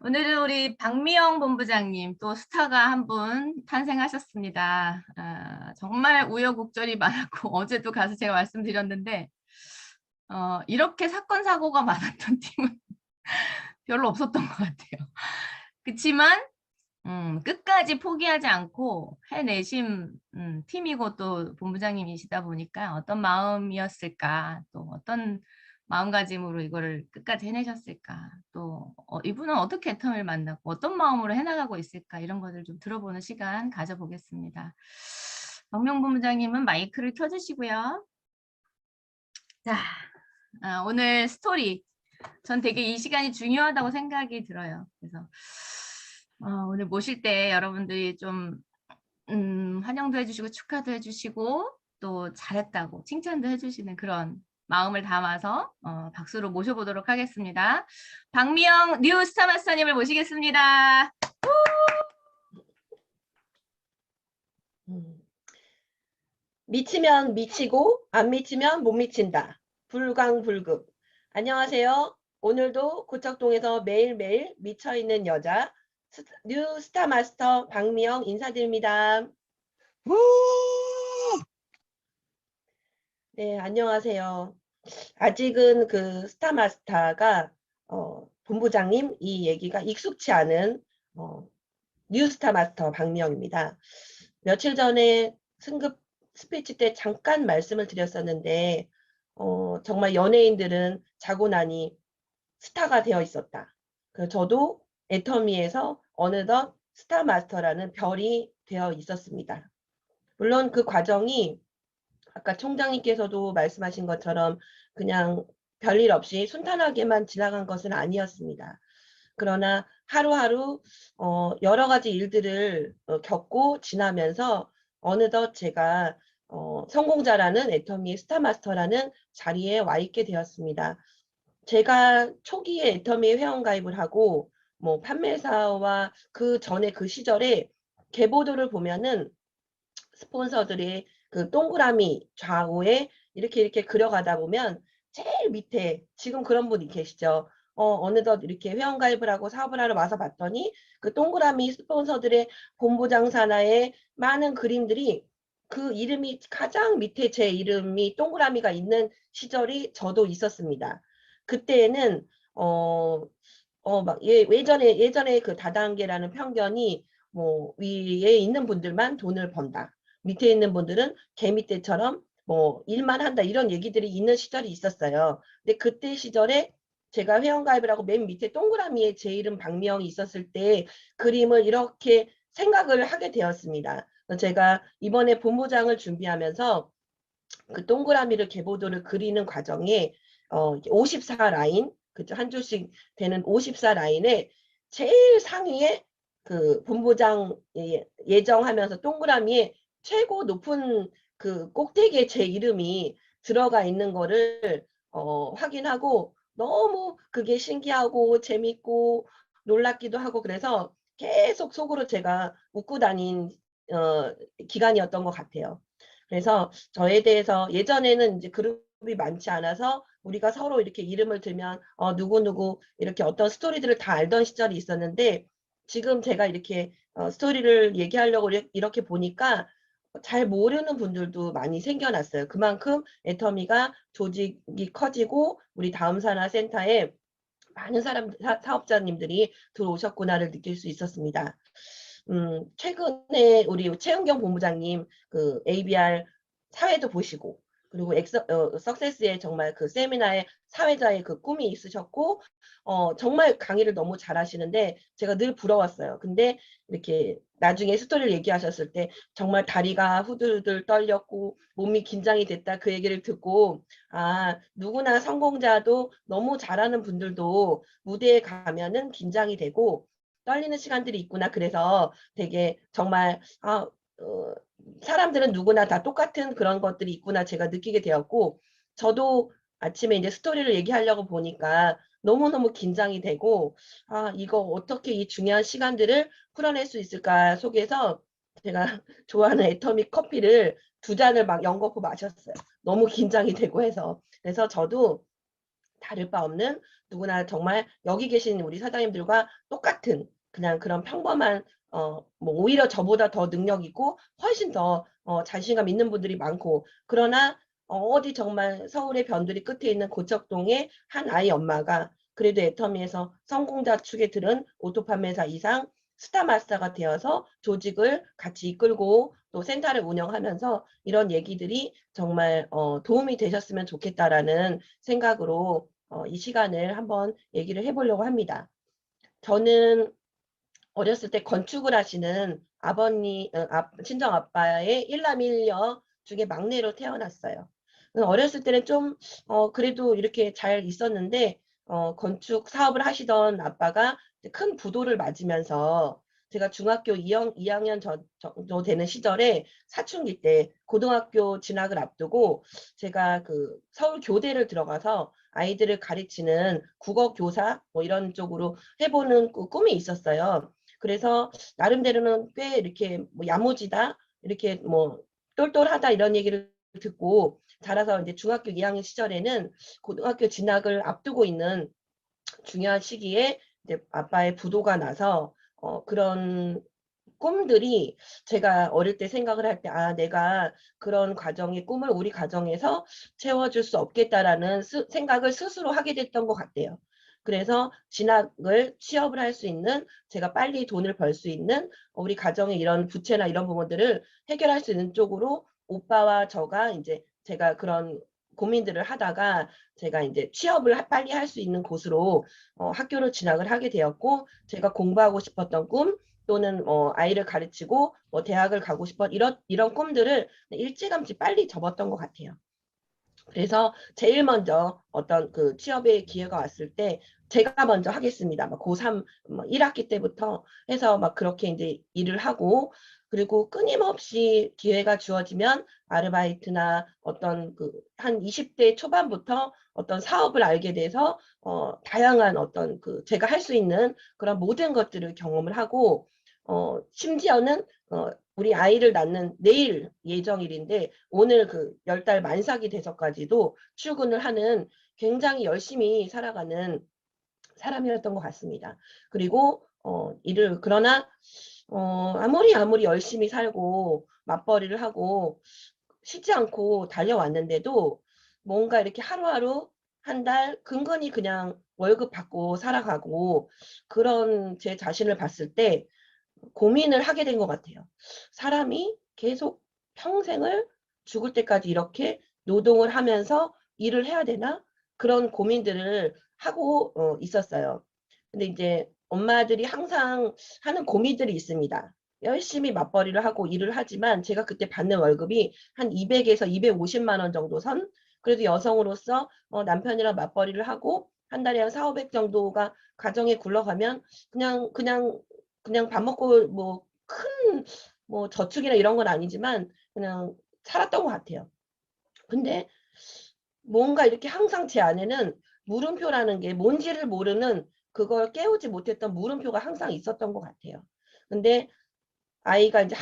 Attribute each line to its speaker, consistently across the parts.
Speaker 1: 오늘은 우리 박미영 본부장님 또 스타가 한 분 탄생하셨습니다. 정말 우여곡절이 많았고 어제도 가서 제가 말씀드렸는데 이렇게 사건 사고가 많았던 팀은 별로 없었던 것 같아요. 그렇지만 끝까지 포기하지 않고 해내신 팀이고 또 본부장님이시다 보니까 어떤 마음이었을까, 또 어떤 마음가짐으로 이거를 끝까지 해내셨을까, 또 이분은 어떻게 애텀을 만났고 어떤 마음으로 해나가고 있을까, 이런 것을 좀 들어보는 시간 가져보겠습니다. 박명 본부장님은 마이크를 켜주시고요. 자, 오늘 스토리, 전 되게 이 시간이 중요하다고 생각이 들어요. 그래서 오늘 모실 때 여러분들이 좀 환영도 해주시고 축하도 해주시고 또 잘했다고 칭찬도 해주시는 그런 마음을 담아서 박수로 모셔보도록 하겠습니다. 박미영 뉴 스타 마스터님을 모시겠습니다.
Speaker 2: 미치면 미치고 안 미치면 못 미친다. 불광불급. 안녕하세요. 오늘도 고척동에서 매일매일 미쳐있는 여자 뉴 스타 마스터 박미영 인사드립니다. 네, 안녕하세요. 아직은 그 스타 마스터가 본부장님 이 얘기가 익숙치 않은 뉴 스타 마스터 박미영입니다. 며칠 전에 승급 스피치 때 잠깐 말씀을 드렸었는데 정말 연예인들은 자고 나니 스타가 되어 있었다. 저도 애터미에서 어느덧 스타 마스터라는 별이 되어 있었습니다. 물론 그 과정이 아까 총장님께서도 말씀하신 것처럼 그냥 별일 없이 순탄하게만 지나간 것은 아니었습니다. 그러나 하루하루 여러 가지 일들을 겪고 지나면서 어느덧 제가 성공자라는 애터미의 스타마스터라는 자리에 와 있게 되었습니다. 제가 초기에 애터미에 회원가입을 하고 뭐 판매사와 그 전에 그 시절에 계보도를 보면은 스폰서들의 그 동그라미 좌우에 이렇게 그려가다 보면 제일 밑에 지금 그런 분이 계시죠. 어느덧 이렇게 회원가입을 하고 사업을 하러 와서 봤더니 그 동그라미 스폰서들의 본부장 산하에 많은 그림들이 그 이름이 가장 밑에 제 이름이 동그라미가 있는 시절이 저도 있었습니다. 그때에는 예전에 그 다단계라는 편견이 뭐 위에 있는 분들만 돈을 번다. 밑에 있는 분들은 개 밑에처럼 뭐 일만 한다 이런 얘기들이 있는 시절이 있었어요. 근데 그때 시절에 제가 회원가입을 하고 맨 밑에 동그라미에 제 이름 박미영이 있었을 때 그림을 이렇게 생각을 하게 되었습니다. 제가 이번에 본부장을 준비하면서 그 동그라미를 계보도를 그리는 과정에 54 라인, 그죠? 한 줄씩 되는 54 라인에 제일 상위에 그 본부장 예정하면서 동그라미에 최고 높은 그 꼭대기에 제 이름이 들어가 있는 거를 확인하고 너무 그게 신기하고 재밌고 놀랍기도 하고 그래서 계속 속으로 제가 웃고 다닌 기간이었던 것 같아요. 그래서 저에 대해서 예전에는 이제 그룹이 많지 않아서 우리가 서로 이렇게 이름을 들면 누구누구 이렇게 어떤 스토리들을 다 알던 시절이 있었는데 지금 제가 이렇게 스토리를 얘기하려고 이렇게 보니까 잘 모르는 분들도 많이 생겨났어요. 그만큼 애터미가 조직이 커지고 우리 다음 산하 센터에 많은 사업자님들이 들어오셨구나를 느낄 수 있었습니다. 최근에 우리 최은경 본부장님 그 ABR 사회도 보시고 그리고 석세스의 정말 그 세미나의 사회자의 그 꿈이 있으셨고 정말 강의를 너무 잘하시는데 제가 늘 부러웠어요. 근데 이렇게 나중에 스토리를 얘기하셨을 때 정말 다리가 후들후들 떨렸고 몸이 긴장이 됐다 그 얘기를 듣고 누구나 성공자도 너무 잘하는 분들도 무대에 가면은 긴장이 되고 떨리는 시간들이 있구나. 그래서 되게 정말 사람들은 누구나 다 똑같은 그런 것들이 있구나 제가 느끼게 되었고 저도 아침에 이제 스토리를 얘기하려고 보니까 너무너무 긴장이 되고 이거 어떻게 이 중요한 시간들을 풀어낼 수 있을까 속에서 제가 좋아하는 애터미 커피를 2잔을 막 연거푸 마셨어요. 너무 긴장이 되고 해서. 그래서 저도 다를 바 없는 누구나 정말 여기 계신 우리 사장님들과 똑같은 그냥 그런 평범한 뭐 오히려 저보다 더 능력 있고 훨씬 더 자신감 있는 분들이 많고 그러나 어디 정말 서울의 변두리 끝에 있는 고척동의 한 아이 엄마가 그래도 애터미에서 성공자 축에 들은 오토 판매사 이상 스타마스터가 되어서 조직을 같이 이끌고 또 센터를 운영하면서 이런 얘기들이 정말 도움이 되셨으면 좋겠다라는 생각으로 이 시간을 한번 얘기를 해보려고 합니다. 저는 어렸을 때 건축을 하시는 아버님, 친정 아빠의 일남 일녀 중에 막내로 태어났어요. 어렸을 때는 좀 그래도 이렇게 잘 있었는데 건축 사업을 하시던 아빠가 큰 부도를 맞으면서 제가 중학교 2학년 정도 되는 시절에 사춘기 때 고등학교 진학을 앞두고 제가 그 서울 교대를 들어가서 아이들을 가르치는 국어 교사 뭐 이런 쪽으로 해보는 꿈이 있었어요. 그래서 나름대로는 꽤 이렇게 뭐 야무지다 이렇게 뭐 똘똘하다 이런 얘기를 듣고 자라서 이제 중학교 2학년 시절에는 고등학교 진학을 앞두고 있는 중요한 시기에 이제 아빠의 부도가 나서 그런 꿈들이 제가 어릴 때 생각을 할 때 아 내가 그런 과정의 꿈을 우리 가정에서 채워줄 수 없겠다라는 생각을 스스로 하게 됐던 것 같아요. 그래서 진학을 취업을 할 수 있는 제가 빨리 돈을 벌 수 있는 우리 가정의 이런 부채나 이런 부분들을 해결할 수 있는 쪽으로 오빠와 저가 이제 제가 그런 고민들을 하다가 제가 이제 취업을 빨리 할 수 있는 곳으로 학교를 진학을 하게 되었고 제가 공부하고 싶었던 꿈 또는 아이를 가르치고 대학을 가고 싶어 이런 꿈들을 일찌감치 빨리 접었던 것 같아요. 그래서 제일 먼저 어떤 그 취업의 기회가 왔을 때 제가 먼저 하겠습니다. 막 고3 1학기 때부터 해서 막 그렇게 이제 일을 하고 그리고 끊임없이 기회가 주어지면 아르바이트나 어떤 그 한 20대 초반부터 어떤 사업을 알게 돼서 다양한 어떤 그 제가 할 수 있는 그런 모든 것들을 경험을 하고 심지어는 우리 아이를 낳는 내일 예정일인데 오늘 그 10달 만삭이 돼서까지도 출근을 하는 굉장히 열심히 살아가는 사람이었던 것 같습니다. 그리고 그러나 아무리 열심히 살고 맞벌이를 하고 쉬지 않고 달려왔는데도 뭔가 이렇게 하루하루 한 달 근근히 그냥 월급 받고 살아가고 그런 제 자신을 봤을 때 고민을 하게 된 것 같아요. 사람이 계속 평생을 죽을 때까지 이렇게 노동을 하면서 일을 해야 되나? 그런 고민들을 하고 있었어요. 근데 이제 엄마들이 항상 하는 고민들이 있습니다. 열심히 맞벌이를 하고 일을 하지만 제가 그때 받는 월급이 한 200에서 250만 원 정도 선? 그래도 여성으로서 남편이랑 맞벌이를 하고 한 달에 한 4, 500 정도가 가정에 굴러가면 그냥 밥 먹고 뭐 큰 뭐 저축이나 이런 건 아니지만 그냥 살았던 것 같아요. 근데 뭔가 이렇게 항상 제 안에는 물음표라는 게 뭔지를 모르는 그걸 깨우지 못했던 물음표가 항상 있었던 것 같아요. 근데 아이가 이제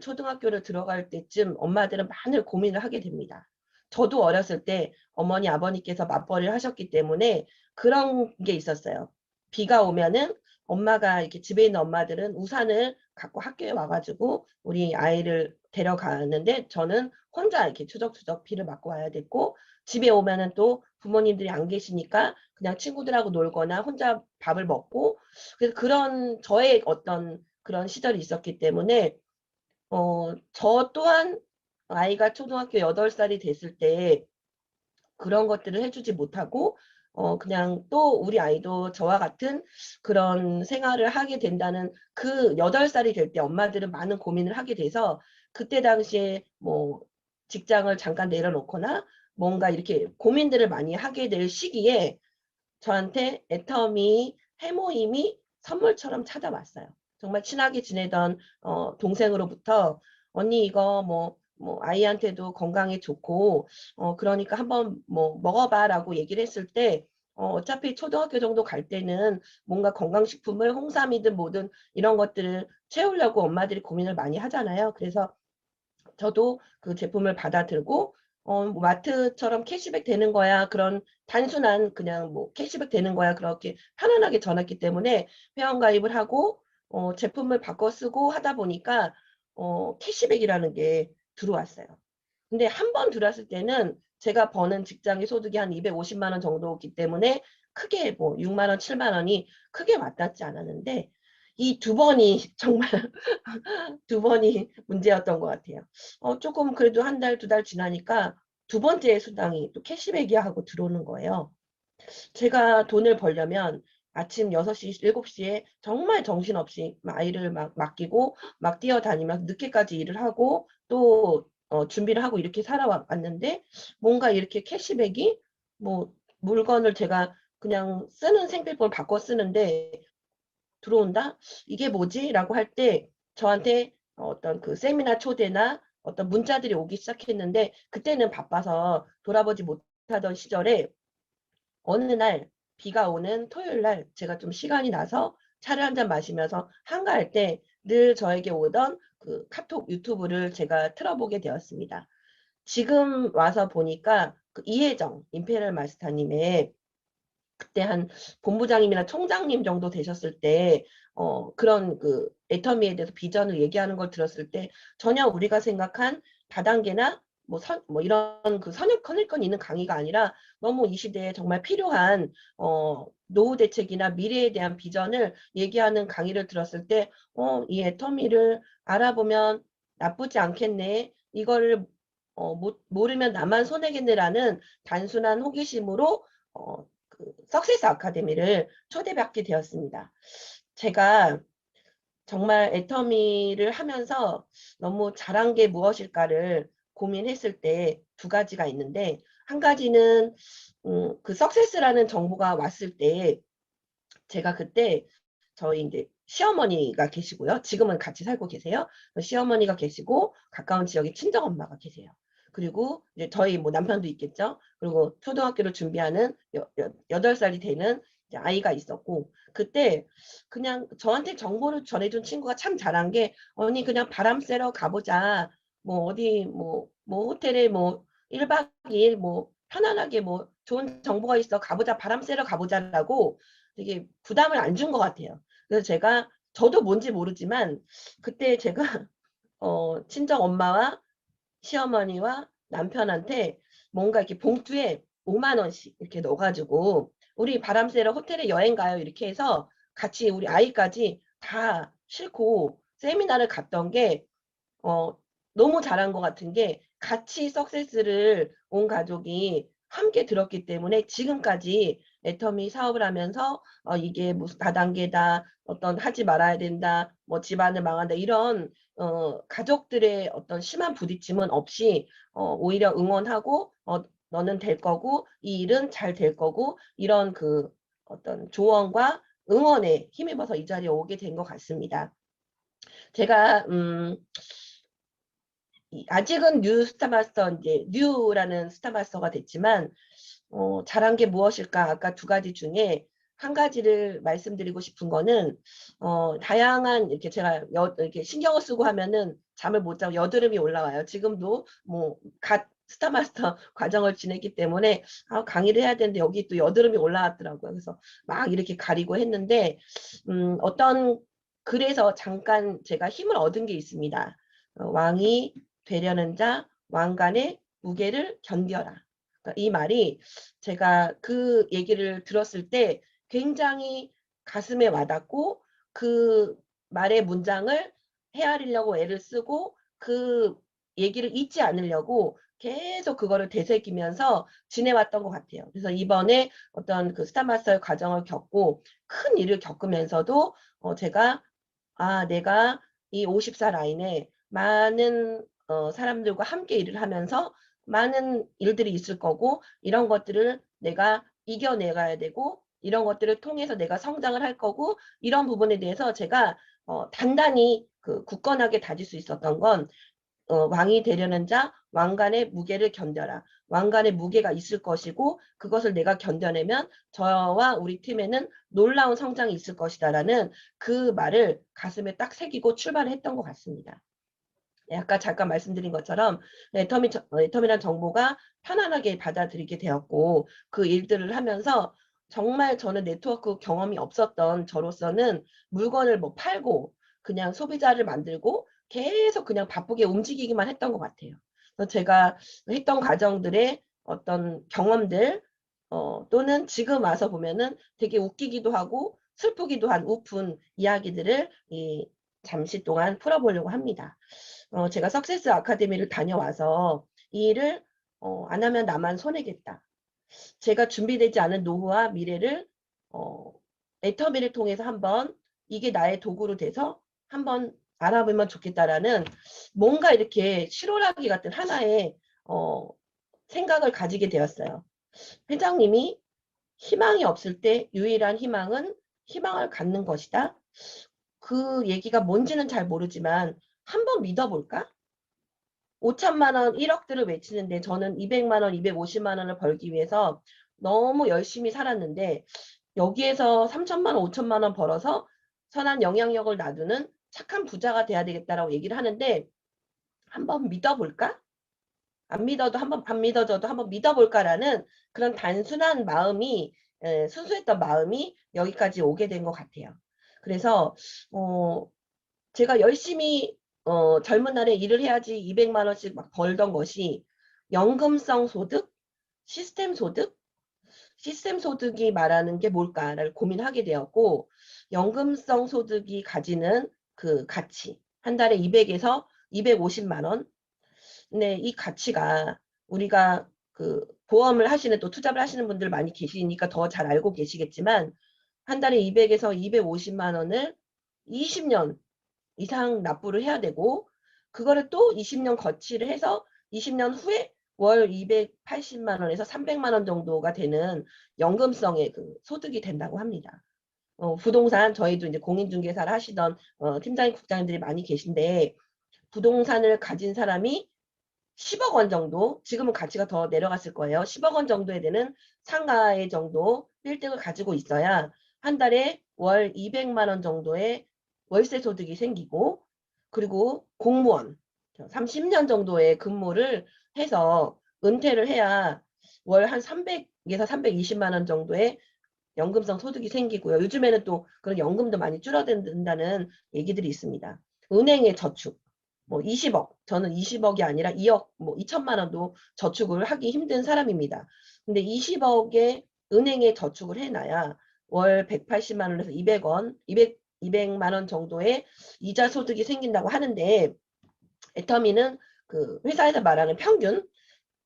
Speaker 2: 초등학교를 들어갈 때쯤 엄마들은 많은 고민을 하게 됩니다. 저도 어렸을 때 어머니, 아버님께서 맞벌이를 하셨기 때문에 그런 게 있었어요. 비가 오면은 엄마가 이렇게 집에 있는 엄마들은 우산을 갖고 학교에 와가지고 우리 아이를 데려가는데 저는 혼자 이렇게 추적추적 비를 맞고 와야 됐고 집에 오면은 또 부모님들이 안 계시니까 그냥 친구들하고 놀거나 혼자 밥을 먹고 그래서 그런 저의 어떤 그런 시절이 있었기 때문에 저 또한 아이가 초등학교 8살이 됐을 때 그런 것들을 해주지 못하고 그냥 또 우리 아이도 저와 같은 그런 생활을 하게 된다는 그 8살이 될 때 엄마들은 많은 고민을 하게 돼서 그때 당시에 뭐 직장을 잠깐 내려놓거나 뭔가 이렇게 고민들을 많이 하게 될 시기에 저한테 애터미 해모임이 선물처럼 찾아왔어요. 정말 친하게 지내던 동생으로부터 언니 이거 뭐 아이한테도 건강에 좋고 그러니까 한번 뭐 먹어봐라고 얘기를 했을 때 어차피 초등학교 정도 갈 때는 뭔가 건강식품을 홍삼이든 뭐든 이런 것들을 채우려고 엄마들이 고민을 많이 하잖아요. 그래서 저도 그 제품을 받아들고 뭐 마트처럼 캐시백 되는 거야. 그런 단순한 그냥 뭐 캐시백 되는 거야. 그렇게 편안하게 전했기 때문에 회원가입을 하고 제품을 바꿔 쓰고 하다 보니까 캐시백이라는 게 들어왔어요. 근데 한 번 들어왔을 때는 제가 버는 직장의 소득이 한 250만 원 정도이기 때문에 크게 뭐 6만 원, 7만 원이 크게 와닿지 않았는데 이 두 번이 정말 두 번이 문제였던 것 같아요. 조금 그래도 한 달, 두 달 지나니까 두 번째 수당이 또 캐시백이야 하고 들어오는 거예요. 제가 돈을 벌려면 아침 6시, 7시에 정말 정신없이 막 아이를 막 맡기고 막 뛰어다니면서 늦게까지 일을 하고 또 준비를 하고 이렇게 살아왔는데 뭔가 이렇게 캐시백이 뭐 물건을 제가 그냥 쓰는 생필품을 바꿔 쓰는데 들어온다? 이게 뭐지? 라고 할 때 저한테 어떤 그 세미나 초대나 어떤 문자들이 오기 시작했는데 그때는 바빠서 돌아보지 못하던 시절에 어느 날 비가 오는 토요일 날 제가 좀 시간이 나서 차를 한 잔 마시면서 한가할 때 늘 저에게 오던 그 카톡 유튜브를 제가 틀어보게 되었습니다. 지금 와서 보니까 그 이혜정 임페리얼 마스터님의 그때 한 본부장님이나 총장님 정도 되셨을 때 그런 그 애터미에 대해서 비전을 얘기하는 걸 들었을 때 전혀 우리가 생각한 다단계나 뭐 이런 그 선입견 있는 강의가 아니라 너무 이 시대에 정말 필요한 노후 대책이나 미래에 대한 비전을 얘기하는 강의를 들었을 때 이 애터미를 알아보면 나쁘지 않겠네. 이거를 모르면 나만 손해겠네라는 단순한 호기심으로 그 석세스 아카데미를 초대받게 되었습니다. 제가 정말 애터미를 하면서 너무 잘한 게 무엇일까를 고민했을 때 두 가지가 있는데 한 가지는 그 석세스라는 정보가 왔을 때 제가 그때 저희 이제 시어머니가 계시고요. 지금은 같이 살고 계세요. 시어머니가 계시고 가까운 지역에 친정엄마가 계세요. 그리고 이제 저희 뭐 남편도 있겠죠. 그리고 초등학교를 준비하는 8살이 되는 이제 아이가 있었고 그때 그냥 저한테 정보를 전해준 친구가 참 잘한 게 언니 그냥 바람 쐬러 가보자. 뭐 어디 뭐 호텔에 뭐 1박 2일 뭐 편안하게 뭐 좋은 정보가 있어 가보자 바람 쐬러 가보자라고 되게 부담을 안 준 것 같아요. 그래서 제가 저도 뭔지 모르지만 그때 제가 친정 엄마와 시어머니와 남편한테 뭔가 이렇게 봉투에 5만 원씩 이렇게 넣어가지고 우리 바람 쐬러 호텔에 여행 가요 이렇게 해서 같이 우리 아이까지 다 싣고 세미나를 갔던 게 어, 너무 잘한 것 같은 게 같이 석세스를 온 가족이 함께 들었기 때문에 지금까지 애터미 사업을 하면서 이게 무슨 다단계다 어떤 하지 말아야 된다 뭐 집안을 망한다 이런 가족들의 어떤 심한 부딪힘은 없이 오히려 응원하고 너는 될 거고 이 일은 잘 될 거고 이런 그 어떤 조언과 응원에 힘입어서 이 자리에 오게 된 것 같습니다. 제가 아직은 뉴 스타마스터 이제 뉴라는 스타마스터가 됐지만 잘한 게 무엇일까? 아까 두 가지 중에 한 가지를 말씀드리고 싶은 거는 다양한 이렇게 제가 이렇게 신경을 쓰고 하면은 잠을 못 자고 여드름이 올라와요. 지금도 뭐 갓 스타마스터 과정을 지냈기 때문에 강의를 해야 되는데 여기 또 여드름이 올라왔더라고요. 그래서 막 이렇게 가리고 했는데 어떤 그래서 잠깐 제가 힘을 얻은 게 있습니다. 왕이 되려는 자 왕관의 무게를 견뎌라. 그러니까 이 말이 제가 그 얘기를 들었을 때 굉장히 가슴에 와닿고 그 말의 문장을 헤아리려고 애를 쓰고 그 얘기를 잊지 않으려고 계속 그거를 되새기면서 지내왔던 것 같아요. 그래서 이번에 어떤 그 스타마스터의 과정을 겪고 큰 일을 겪으면서도 제가 내가 이 50살 라인에 많은 사람들과 함께 일을 하면서 많은 일들이 있을 거고 이런 것들을 내가 이겨내가야 되고 이런 것들을 통해서 내가 성장을 할 거고 이런 부분에 대해서 제가 단단히 그 굳건하게 다질 수 있었던 건 왕이 되려는 자 왕관의 무게를 견뎌라. 왕관의 무게가 있을 것이고 그것을 내가 견뎌내면 저와 우리 팀에는 놀라운 성장이 있을 것이다라는 그 말을 가슴에 딱 새기고 출발을 했던 것 같습니다. 아까 잠깐 말씀드린 것처럼 애터미란 정보가 편안하게 받아들이게 되었고 그 일들을 하면서 정말 저는 네트워크 경험이 없었던 저로서는 물건을 뭐 팔고 그냥 소비자를 만들고 계속 그냥 바쁘게 움직이기만 했던 것 같아요. 그래서 제가 했던 과정들의 어떤 경험들 또는 지금 와서 보면은 되게 웃기기도 하고 슬프기도 한 우픈 이야기들을 잠시 동안 풀어보려고 합니다. 제가 석세스 아카데미를 다녀와서 이 일을 안 하면 나만 손해겠다. 제가 준비되지 않은 노후와 미래를 어, 애터미를 통해서 한번 이게 나의 도구로 돼서 한번 알아보면 좋겠다라는 뭔가 이렇게 실오라기 같은 하나의 생각을 가지게 되었어요. 회장님이 희망이 없을 때 유일한 희망은 희망을 갖는 것이다. 그 얘기가 뭔지는 잘 모르지만 한번 믿어볼까? 5천만 원, 1억들을 외치는데 저는 200만 원, 250만 원을 벌기 위해서 너무 열심히 살았는데 여기에서 3천만 원, 5천만 원 벌어서 선한 영향력을 놔두는 착한 부자가 돼야 되겠다라고 얘기를 하는데 한번 믿어볼까? 안 믿어져도 한번 믿어볼까라는 그런 단순한 마음이 순수했던 마음이 여기까지 오게 된 것 같아요. 그래서 어, 제가 열심히 젊은 날에 일을 해야지 200만 원씩 막 벌던 것이 연금성 소득, 시스템 소득, 시스템 소득이 말하는 게 뭘까를 고민하게 되었고 연금성 소득이 가지는 그 가치 한 달에 200에서 250만 원. 근데 이 가치가 우리가 그 보험을 하시는 또 투자를 하시는 분들 많이 계시니까 더 잘 알고 계시겠지만 한 달에 200에서 250만 원을 20년 이상 납부를 해야 되고 그거를 또 20년 거치를 해서 20년 후에 월 280만 원에서 300만 원 정도가 되는 연금성의 그 소득이 된다고 합니다. 부동산 저희도 이제 공인중개사를 하시던 팀장님, 국장님들이 많이 계신데 부동산을 가진 사람이 10억 원 정도, 지금은 가치가 더 내려갔을 거예요. 10억 원 정도에 되는 상가의 정도 빌딩을 가지고 있어야 한 달에 월 200만 원 정도의 월세 소득이 생기고 그리고 공무원 30년 정도의 근무를 해서 은퇴를 해야 월 한 300에서 320만 원 정도의 연금성 소득이 생기고요. 요즘에는 또 그런 연금도 많이 줄어든다는 얘기들이 있습니다. 은행의 저축, 뭐 20억, 저는 20억이 아니라 2억, 뭐 2천만 원도 저축을 하기 힘든 사람입니다. 근데 20억의 은행에 저축을 해놔야 월 180만 원에서 200원, 200만 원 정도의 이자 소득이 생긴다고 하는데 애터미는 그 회사에서 말하는 평균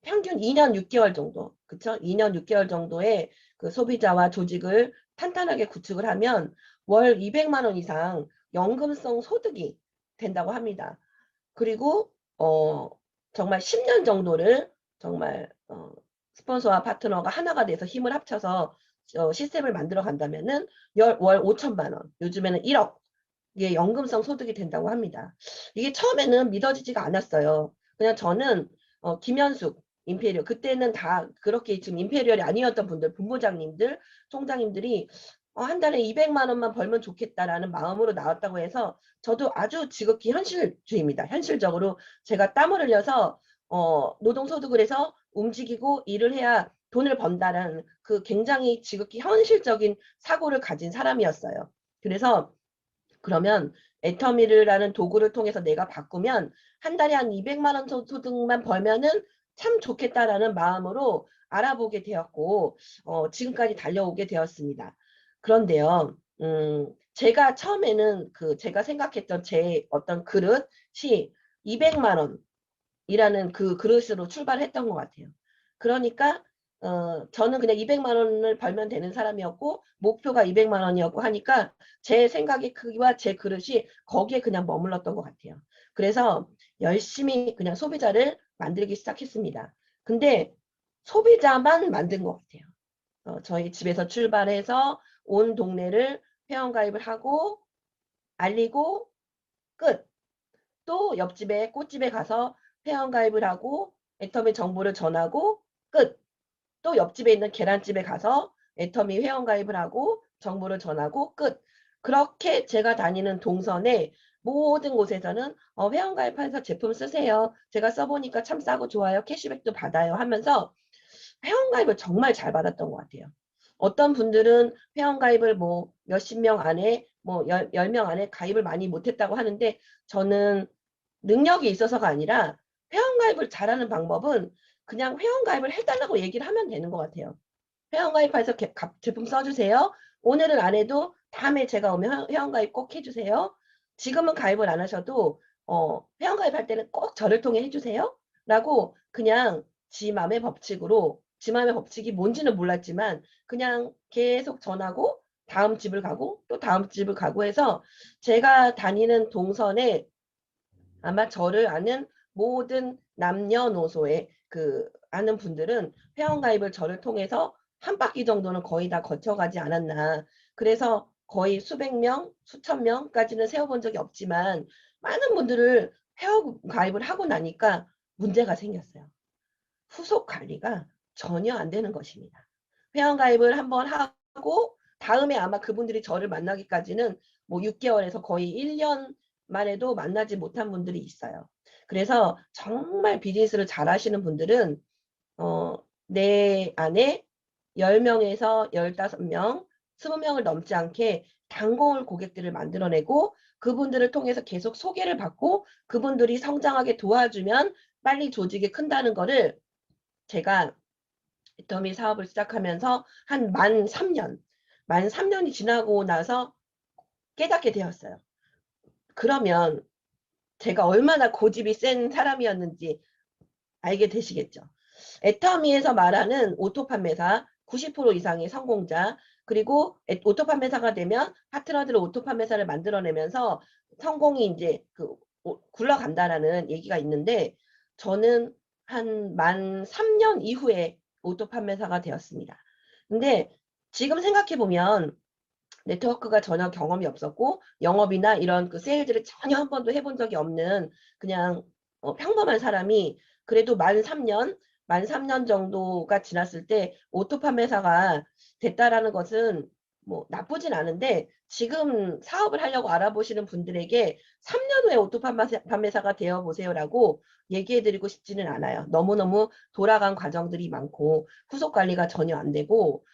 Speaker 2: 2년 6개월 정도, 그쵸? 2년 6개월 정도의 그 소비자와 조직을 탄탄하게 구축을 하면 월 200만 원 이상 연금성 소득이 된다고 합니다. 그리고 정말 10년 정도를 정말 스폰서와 파트너가 하나가 돼서 힘을 합쳐서 시스템을 만들어 간다면은 월 5천만 원, 요즘에는 1억 의 연금성 소득이 된다고 합니다. 이게 처음에는 믿어지지가 않았어요. 그냥 저는 김현숙 임페리얼 그때는 다 그렇게 지금 임페리얼이 아니었던 분들 본부장님들 총장님들이 한 달에 200만 원만 벌면 좋겠다라는 마음으로 나왔다고 해서 저도 아주 지극히 현실주의입니다. 현실적으로 제가 땀을 흘려서 노동소득을 해서 움직이고 일을 해야 돈을 번다는 그 굉장히 지극히 현실적인 사고를 가진 사람이었어요. 그래서 그러면 애터미르라는 도구를 통해서 내가 바꾸면 한 달에 한 200만 원 소득만 벌면은 참 좋겠다라는 마음으로 알아보게 되었고 지금까지 달려오게 되었습니다. 그런데요, 제가 처음에는 그 제가 생각했던 제 어떤 그릇이 200만 원이라는 그 그릇으로 출발했던 것 같아요. 그러니까 저는 그냥 200만 원을 벌면 되는 사람이었고 목표가 200만 원이었고 하니까 제 생각의 크기와 제 그릇이 거기에 그냥 머물렀던 것 같아요. 그래서 열심히 그냥 소비자를 만들기 시작했습니다. 근데 소비자만 만든 것 같아요. 저희 집에서 출발해서 온 동네를 회원가입을 하고 알리고 끝. 또 옆집에 꽃집에 가서 회원가입을 하고 애터미 정보를 전하고 끝. 또 옆집에 있는 계란집에 가서 애터미 회원가입을 하고 정보를 전하고 끝. 그렇게 제가 다니는 동선에 모든 곳에서는 회원가입해서 제품 쓰세요. 제가 써보니까 참 싸고 좋아요. 캐시백도 받아요 하면서 회원가입을 정말 잘 받았던 것 같아요. 어떤 분들은 회원가입을 뭐 몇십 명 안에 뭐 10명 안에 가입을 많이 못했다고 하는데 저는 능력이 있어서가 아니라 회원가입을 잘하는 방법은 그냥 회원가입을 해달라고 얘기를 하면 되는 것 같아요. 회원가입해서 제품 써주세요. 오늘은 안 해도 다음에 제가 오면 회원가입 꼭 해주세요. 지금은 가입을 안 하셔도 회원가입할 때는 꼭 저를 통해 해주세요. 라고 그냥 지 맘의 법칙으로 지 맘의 법칙이 뭔지는 몰랐지만 그냥 계속 전하고 다음 집을 가고 또 다음 집을 가고 해서 제가 다니는 동선에 아마 저를 아는 모든 남녀노소의 그 아는 분들은 회원가입을 저를 통해서 한 바퀴 정도는 거의 다 거쳐가지 않았나. 그래서 거의 수백 명, 수천 명까지는 세워본 적이 없지만 많은 분들을 회원가입을 하고 나니까 문제가 생겼어요. 후속 관리가 전혀 안 되는 것입니다. 회원가입을 한번 하고 다음에 아마 그분들이 저를 만나기까지는 뭐 6개월에서 거의 1년 만에도 만나지 못한 분들이 있어요. 그래서 정말 비즈니스를 잘 하시는 분들은 내 안에 10명에서 15명, 20명을 넘지 않게 단골 고객들을 만들어내고 그분들을 통해서 계속 소개를 받고 그분들이 성장하게 도와주면 빨리 조직이 큰다는 거를 제가 더미 사업을 시작하면서 한 만 3년이 지나고 나서 깨닫게 되었어요. 그러면 제가 얼마나 고집이 센 사람이었는지 알게 되시겠죠. 애터미에서 말하는 오토 판매사 90% 이상의 성공자 그리고 오토 판매사가 되면 파트너들을 오토 판매사를 만들어내면서 성공이 이제 굴러간다라는 얘기가 있는데 저는 한 만 3년 이후에 오토 판매사가 되었습니다. 근데 지금 생각해 보면 네트워크가 전혀 경험이 없었고 영업이나 이런 그 세일즈를 전혀 한 번도 해본 적이 없는 그냥 평범한 사람이 그래도 만 3년 정도가 지났을 때 오토 판매사가 됐다라는 것은 뭐 나쁘진 않은데 지금 사업을 하려고 알아보시는 분들에게 3년 후에 오토 판매사가 되어 보세요라고 얘기해드리고 싶지는 않아요. 너무너무 돌아간 과정들이 많고 후속 관리가 전혀 안 되고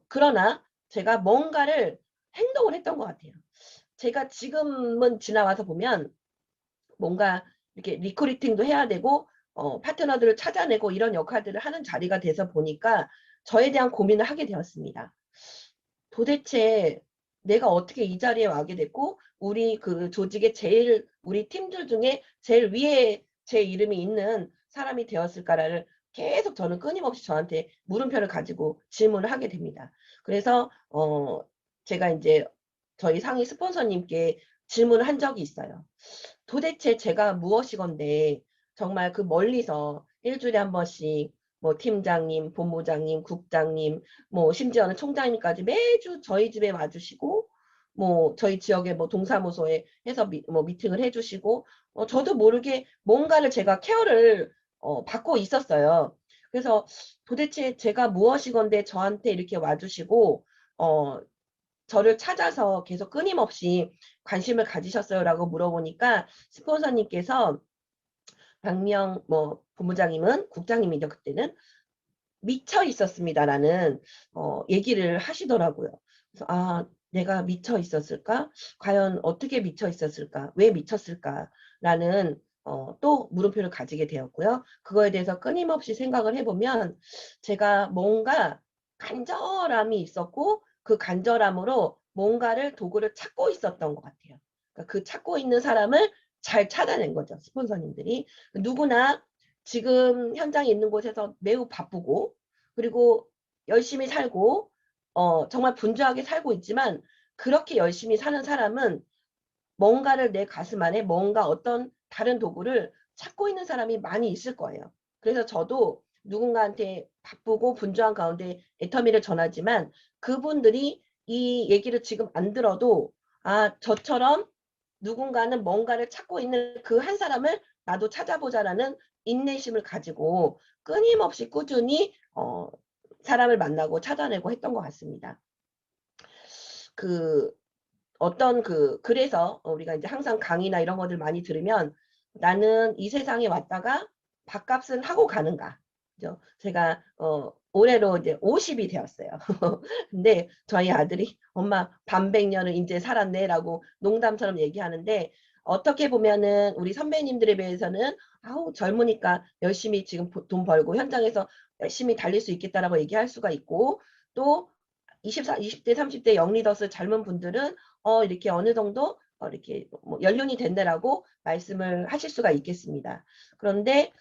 Speaker 2: 그러나 제가 뭔가를 행동을 했던 것 같아요. 제가 지금은 지나와서 보면 뭔가 이렇게 리크루팅도 해야 되고 파트너들을 찾아내고 이런 역할들을 하는 자리가 돼서 보니까 저에 대한 고민을 하게 되었습니다. 도대체 내가 어떻게 이 자리에 와게 됐고 우리 그 조직의 우리 팀들 중에 제일 위에 제 이름이 있는 사람이 되었을까를 계속 저는 끊임없이 저한테 물음표를 가지고 질문을 하게 됩니다. 그래서 제가 이제 저희 상위 스폰서님께 질문을 한 적이 있어요. 도대체 제가 무엇이건데 정말 그 멀리서 일주일에 한 번씩 뭐 팀장님, 본부장님, 국장님, 뭐 심지어는 총장님까지 매주 저희 집에 와주시고 뭐 저희 지역의 뭐 동사무소에 해서 뭐 미팅을 해주시고 저도 모르게 뭔가를 제가 케어를 받고 있었어요. 그래서 도대체 제가 무엇이건데 저한테 이렇게 와주시고 저를 찾아서 계속 끊임없이 관심을 가지셨어요라고 물어보니까 스폰서님께서 박미영 뭐 본부장님은 국장님이죠 그때는 미쳐 있었습니다라는 얘기를 하시더라고요. 그래서 내가 미쳐 있었을까? 과연 어떻게 미쳐 있었을까? 왜 미쳤을까?라는 또 물음표를 가지게 되었고요. 그거에 대해서 끊임없이 생각을 해보면 제가 뭔가 간절함이 있었고 그 간절함으로 뭔가를 도구를 찾고 있었던 것 같아요. 그러니까 그 찾고 있는 사람을 잘 찾아낸 거죠. 스폰서님들이. 누구나 지금 현장에 있는 곳에서 매우 바쁘고 그리고 열심히 살고 정말 분주하게 살고 있지만 그렇게 열심히 사는 사람은 뭔가를 내 가슴 안에 뭔가 어떤 다른 도구를 찾고 있는 사람이 많이 있을 거예요. 그래서 저도 누군가한테 바쁘고 분주한 가운데 애터미를 전하지만 그분들이 이 얘기를 지금 안 들어도 저처럼 누군가는 뭔가를 찾고 있는 그 한 사람을 나도 찾아보자라는 인내심을 가지고 끊임없이 꾸준히 사람을 만나고 찾아내고 했던 것 같습니다. 그 어떤 그래서 우리가 이제 항상 강의나 이런 것들 많이 들으면 나는 이 세상에 왔다가 밥값은 하고 가는가. 그죠? 제가 올해로 이제 50이 되었어요. 근데 저희 아들이 엄마 반백년을 이제 살았네라고 농담처럼 얘기하는데 어떻게 보면은 우리 선배님들에 비해서는 아우 젊으니까 열심히 지금 돈 벌고 현장에서 열심히 달릴 수 있겠다라고 얘기할 수가 있고 또 20대, 30대 영리더스 젊은 분들은 이렇게 어느 정도 이렇게 뭐 연륜이 된다라고 말씀을 하실 수가 있겠습니다. 그런데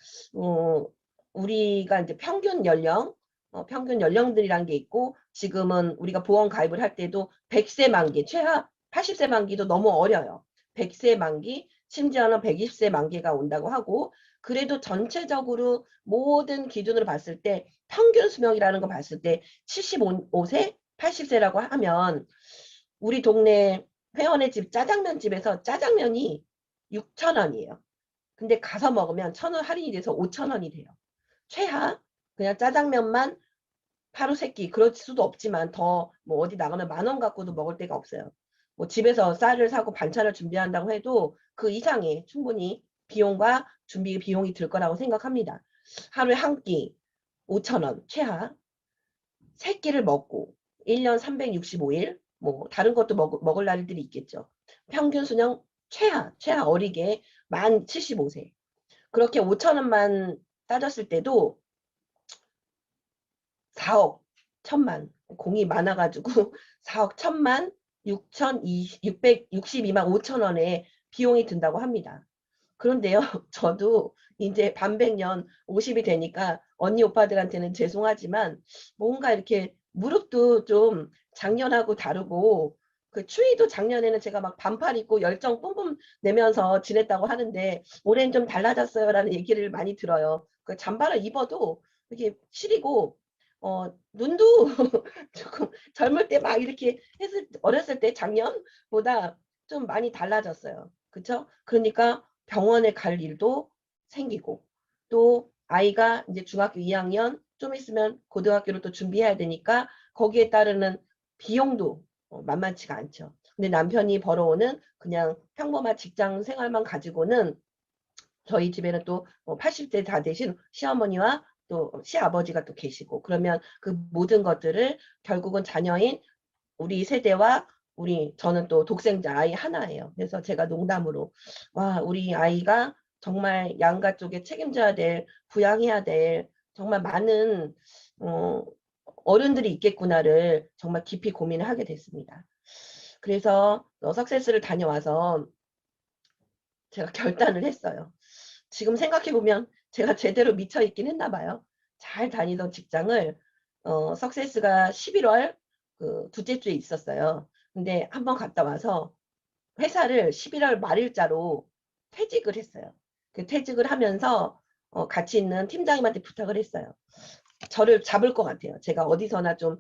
Speaker 2: 우리가 이제 평균 연령들이란 게 있고 지금은 우리가 보험 가입을 할 때도 100세 만기, 최하 80세 만기도 너무 어려요. 100세 만기, 심지어는 120세 만기가 온다고 하고 그래도 전체적으로 모든 기준으로 봤을 때 평균 수명이라는 거 봤을 때 75세, 80세라고 하면 우리 동네 회원의 집 짜장면 집에서 짜장면이 6,000원이에요. 근데 가서 먹으면 1,000원 할인이 돼서 5,000원이 돼요. 최하 그냥 짜장면만 하루 세끼 그럴 수도 없지만 더 뭐 어디 나가면 10,000원 갖고도 먹을 데가 없어요. 뭐 집에서 쌀을 사고 반찬을 준비한다고 해도 그 이상의 충분히 비용과 준비 비용이 들 거라고 생각합니다. 하루에 한 끼 5,000원 최하 세 끼를 먹고 1년 365일 뭐 다른 것도 먹을 날들이 있겠죠. 평균 수명 최하 어리게 만 75세. 그렇게 5,000원만 따졌을 때도 4억 1천만 공이 많아가지고 4억 1천만 662만 5천 원의 비용이 든다고 합니다. 그런데요, 저도 이제 반백년 50이 되니까 언니 오빠들한테는 죄송하지만 뭔가 이렇게 무릎도 좀 작년하고 다르고 그 추위도 작년에는 제가 막 반팔 입고 열정 뿜뿜 내면서 지냈다고 하는데 올해는 좀 달라졌어요라는 얘기를 많이 들어요. 그 잠바를 입어도 이렇게 시리고 눈도 조금 젊을 때 막 이렇게 어렸을 때 작년보다 좀 많이 달라졌어요. 그렇죠? 그러니까 병원에 갈 일도 생기고 또 아이가 이제 중학교 2학년 좀 있으면 고등학교를 또 준비해야 되니까 거기에 따르는 비용도 만만치가 않죠. 근데 남편이 벌어오는 그냥 평범한 직장 생활만 가지고는 저희 집에는 또 80대 다 되신 시어머니와 또 시아버지가 또 계시고 그러면 그 모든 것들을 결국은 자녀인 우리 세대와 저는 또 독생자 아이 하나예요. 그래서 제가 농담으로 와 우리 아이가 정말 양가 쪽에 책임져야 될 부양해야 될 정말 많은 어, 어른들이 있겠구나를 정말 깊이 고민을 하게 됐습니다. 그래서 석세스를 다녀와서 제가 결단을 했어요. 지금 생각해보면 제가 제대로 미쳐있긴 했나 봐요. 잘 다니던 직장을 석세스가 11월 그 둘째 주에 있었어요. 근데 한번 갔다 와서 회사를 11월 말일자로 퇴직을 했어요. 그 퇴직을 하면서 같이 있는 팀장님한테 부탁을 했어요. 저를 잡을 것 같아요. 제가 어디서나 좀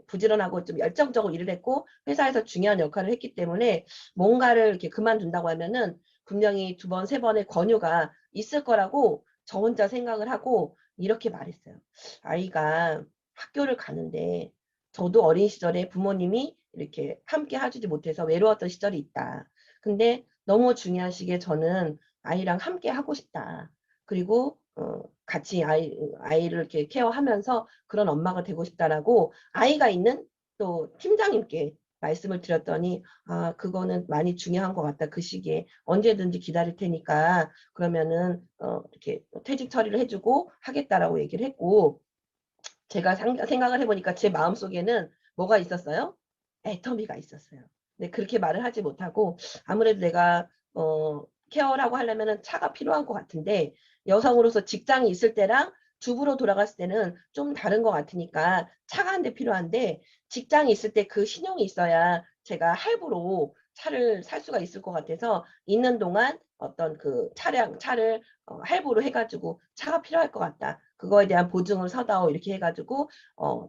Speaker 2: 부지런하고 좀 열정적으로 일을 했고 회사에서 중요한 역할을 했기 때문에 뭔가를 이렇게 그만둔다고 하면은 분명히 두 번, 세 번의 권유가 있을 거라고 저 혼자 생각을 하고 이렇게 말했어요. 아이가 학교를 가는데 저도 어린 시절에 부모님이 이렇게 함께 해주지 못해서 외로웠던 시절이 있다. 근데 너무 중요한 시기에 저는 아이랑 함께 하고 싶다. 그리고 같이 아이를 이렇게 케어하면서 그런 엄마가 되고 싶다라고 아이가 있는 또 팀장님께 말씀을 드렸더니 아 그거는 많이 중요한 것 같다. 그 시기에 언제든지 기다릴 테니까 그러면은 이렇게 퇴직 처리를 해주고 하겠다라고 얘기를 했고 제가 생각을 해보니까 제 마음속에는 뭐가 있었어요? 애터미가 있었어요. 근데 그렇게 말을 하지 못하고 아무래도 내가 케어라고 하려면 차가 필요한 것 같은데 여성으로서 직장이 있을 때랑 주부로 돌아갔을 때는 좀 다른 것 같으니까 차가 한 대 필요한데 직장이 있을 때 그 신용이 있어야 제가 할부로 차를 살 수가 있을 것 같아서 있는 동안 어떤 그 차를 할부로 해가지고 차가 필요할 것 같다. 그거에 대한 보증을 서다오 이렇게 해가지고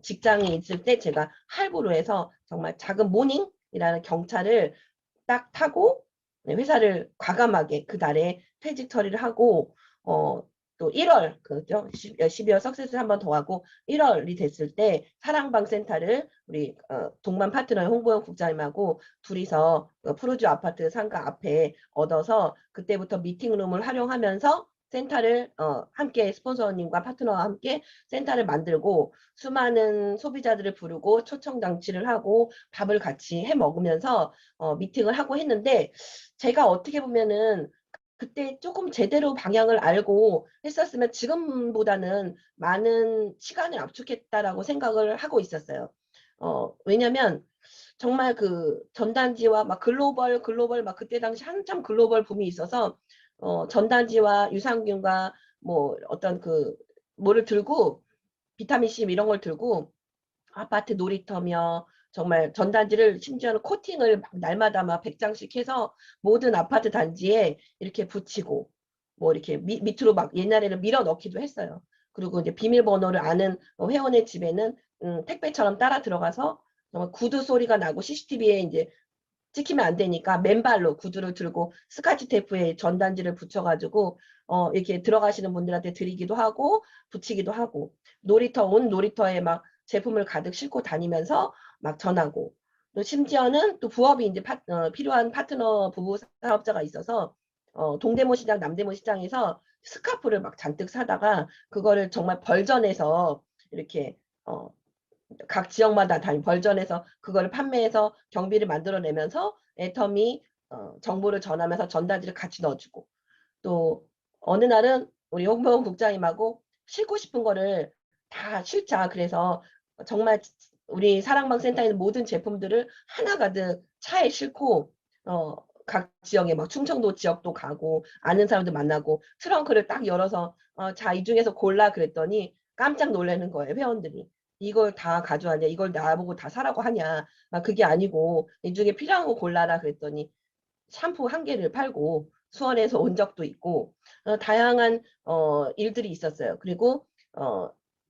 Speaker 2: 직장에 있을 때 제가 할부로 해서 정말 작은 모닝이라는 경차를 딱 타고 회사를 과감하게 그 달에 퇴직 처리를 하고 또 1월 그죠? 12월 석세스 한 번 더 하고 1월이 됐을 때 사랑방 센터를 우리 동반 파트너의 홍보영 국장님하고 둘이서 푸르주 아파트 상가 앞에 얻어서 그때부터 미팅룸을 활용하면서 센터를 함께 스폰서님과 파트너와 함께 센터를 만들고 수많은 소비자들을 부르고 초청 장치를 하고 밥을 같이 해 먹으면서 미팅을 하고 했는데 제가 어떻게 보면은 그때 조금 제대로 방향을 알고 했었으면 지금보다는 많은 시간을 압축했다라고 생각을 하고 있었어요. 왜냐면 정말 그 전단지와 막 글로벌 막 그때 당시 한참 글로벌 붐이 있어서 전단지와 유산균과 뭐 어떤 그 뭐를 들고 비타민 C 이런 걸 들고 아파트 놀이터며 정말 전단지를 심지어는 코팅을 막 날마다 막 100장씩 해서 모든 아파트 단지에 이렇게 붙이고 뭐 이렇게 밑으로 막 옛날에는 밀어 넣기도 했어요. 그리고 이제 비밀번호를 아는 회원의 집에는 택배처럼 따라 들어가서 정말 구두 소리가 나고 CCTV에 이제 찍히면 안 되니까 맨발로 구두를 들고 스카치 테이프에 전단지를 붙여가지고 이렇게 들어가시는 분들한테 드리기도 하고 붙이기도 하고 온 놀이터에 막 제품을 가득 싣고 다니면서 막 전하고 또 심지어는 또 부업이 이제 필요한 파트너 부부 사업자가 있어서 동대문 시장 남대문 시장에서 스카프를 막 잔뜩 사다가 그거를 정말 벌전해서 이렇게 각 지역마다 벌전해서 그거를 판매해서 경비를 만들어내면서 애터미 정보를 전하면서 전단지를 같이 넣어주고 또 어느 날은 우리 홍보원 국장님하고 싣고 싶은 거를 다 싣자. 그래서 정말 우리 사랑방 센터에 있는 모든 제품들을 하나 가득 차에 싣고 각 지역에 막 충청도 지역도 가고 아는 사람들 만나고 트렁크를 딱 열어서 자, 이 중에서 골라 그랬더니 깜짝 놀라는 거예요, 회원들이. 이걸 다 가져왔냐? 이걸 나보고 다 사라고 하냐? 그게 아니고 이 중에 필요한 거 골라라 그랬더니 샴푸 한 개를 팔고 수원에서 온 적도 있고 다양한 일들이 있었어요. 그리고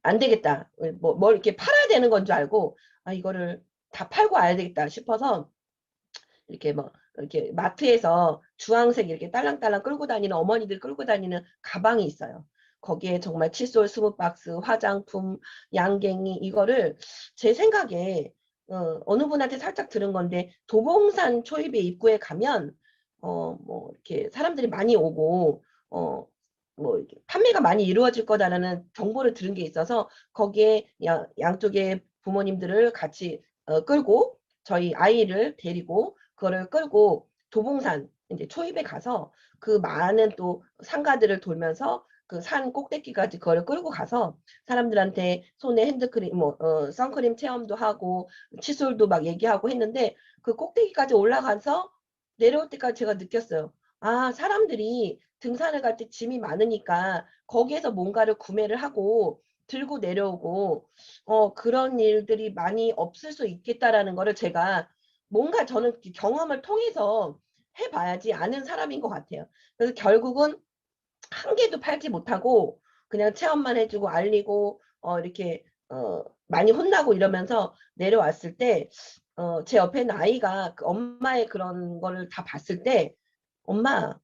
Speaker 2: 안 되겠다. 뭘 이렇게 팔아야 되는 건 줄 알고 이거를 다 팔고 와야 되겠다 싶어서 이렇게 뭐 이렇게 마트에서 주황색 이렇게 딸랑딸랑 끌고 다니는 어머니들 끌고 다니는 가방이 있어요. 거기에 정말 칫솔 20박스, 화장품, 양갱이 이거를 제 생각에 어느 분한테 살짝 들은 건데 도봉산 초입의 입구에 가면 뭐 이렇게 사람들이 많이 오고 뭐 이렇게 판매가 많이 이루어질 거다라는 정보를 들은 게 있어서 거기에 양쪽에 부모님들을 같이 끌고 저희 아이를 데리고 그거를 끌고 도봉산 이제 초입에 가서 그 많은 또 상가들을 돌면서 그 산 꼭대기까지 그거를 끌고 가서 사람들한테 손에 핸드크림 뭐 선크림 체험도 하고 칫솔도 막 얘기하고 했는데 그 꼭대기까지 올라가서 내려올 때까지 제가 느꼈어요. 아, 사람들이 등산을 갈 때 짐이 많으니까 거기에서 뭔가를 구매를 하고 들고 내려오고 그런 일들이 많이 없을 수 있겠다라는 거를 제가 뭔가 저는 경험을 통해서 해봐야지 아는 사람인 것 같아요. 그래서 결국은 한 개도 팔지 못하고 그냥 체험만 해주고 알리고 이렇게 많이 혼나고 이러면서 내려왔을 때 제 옆에 있는 아이가 그 엄마의 그런 거를 다 봤을 때 엄마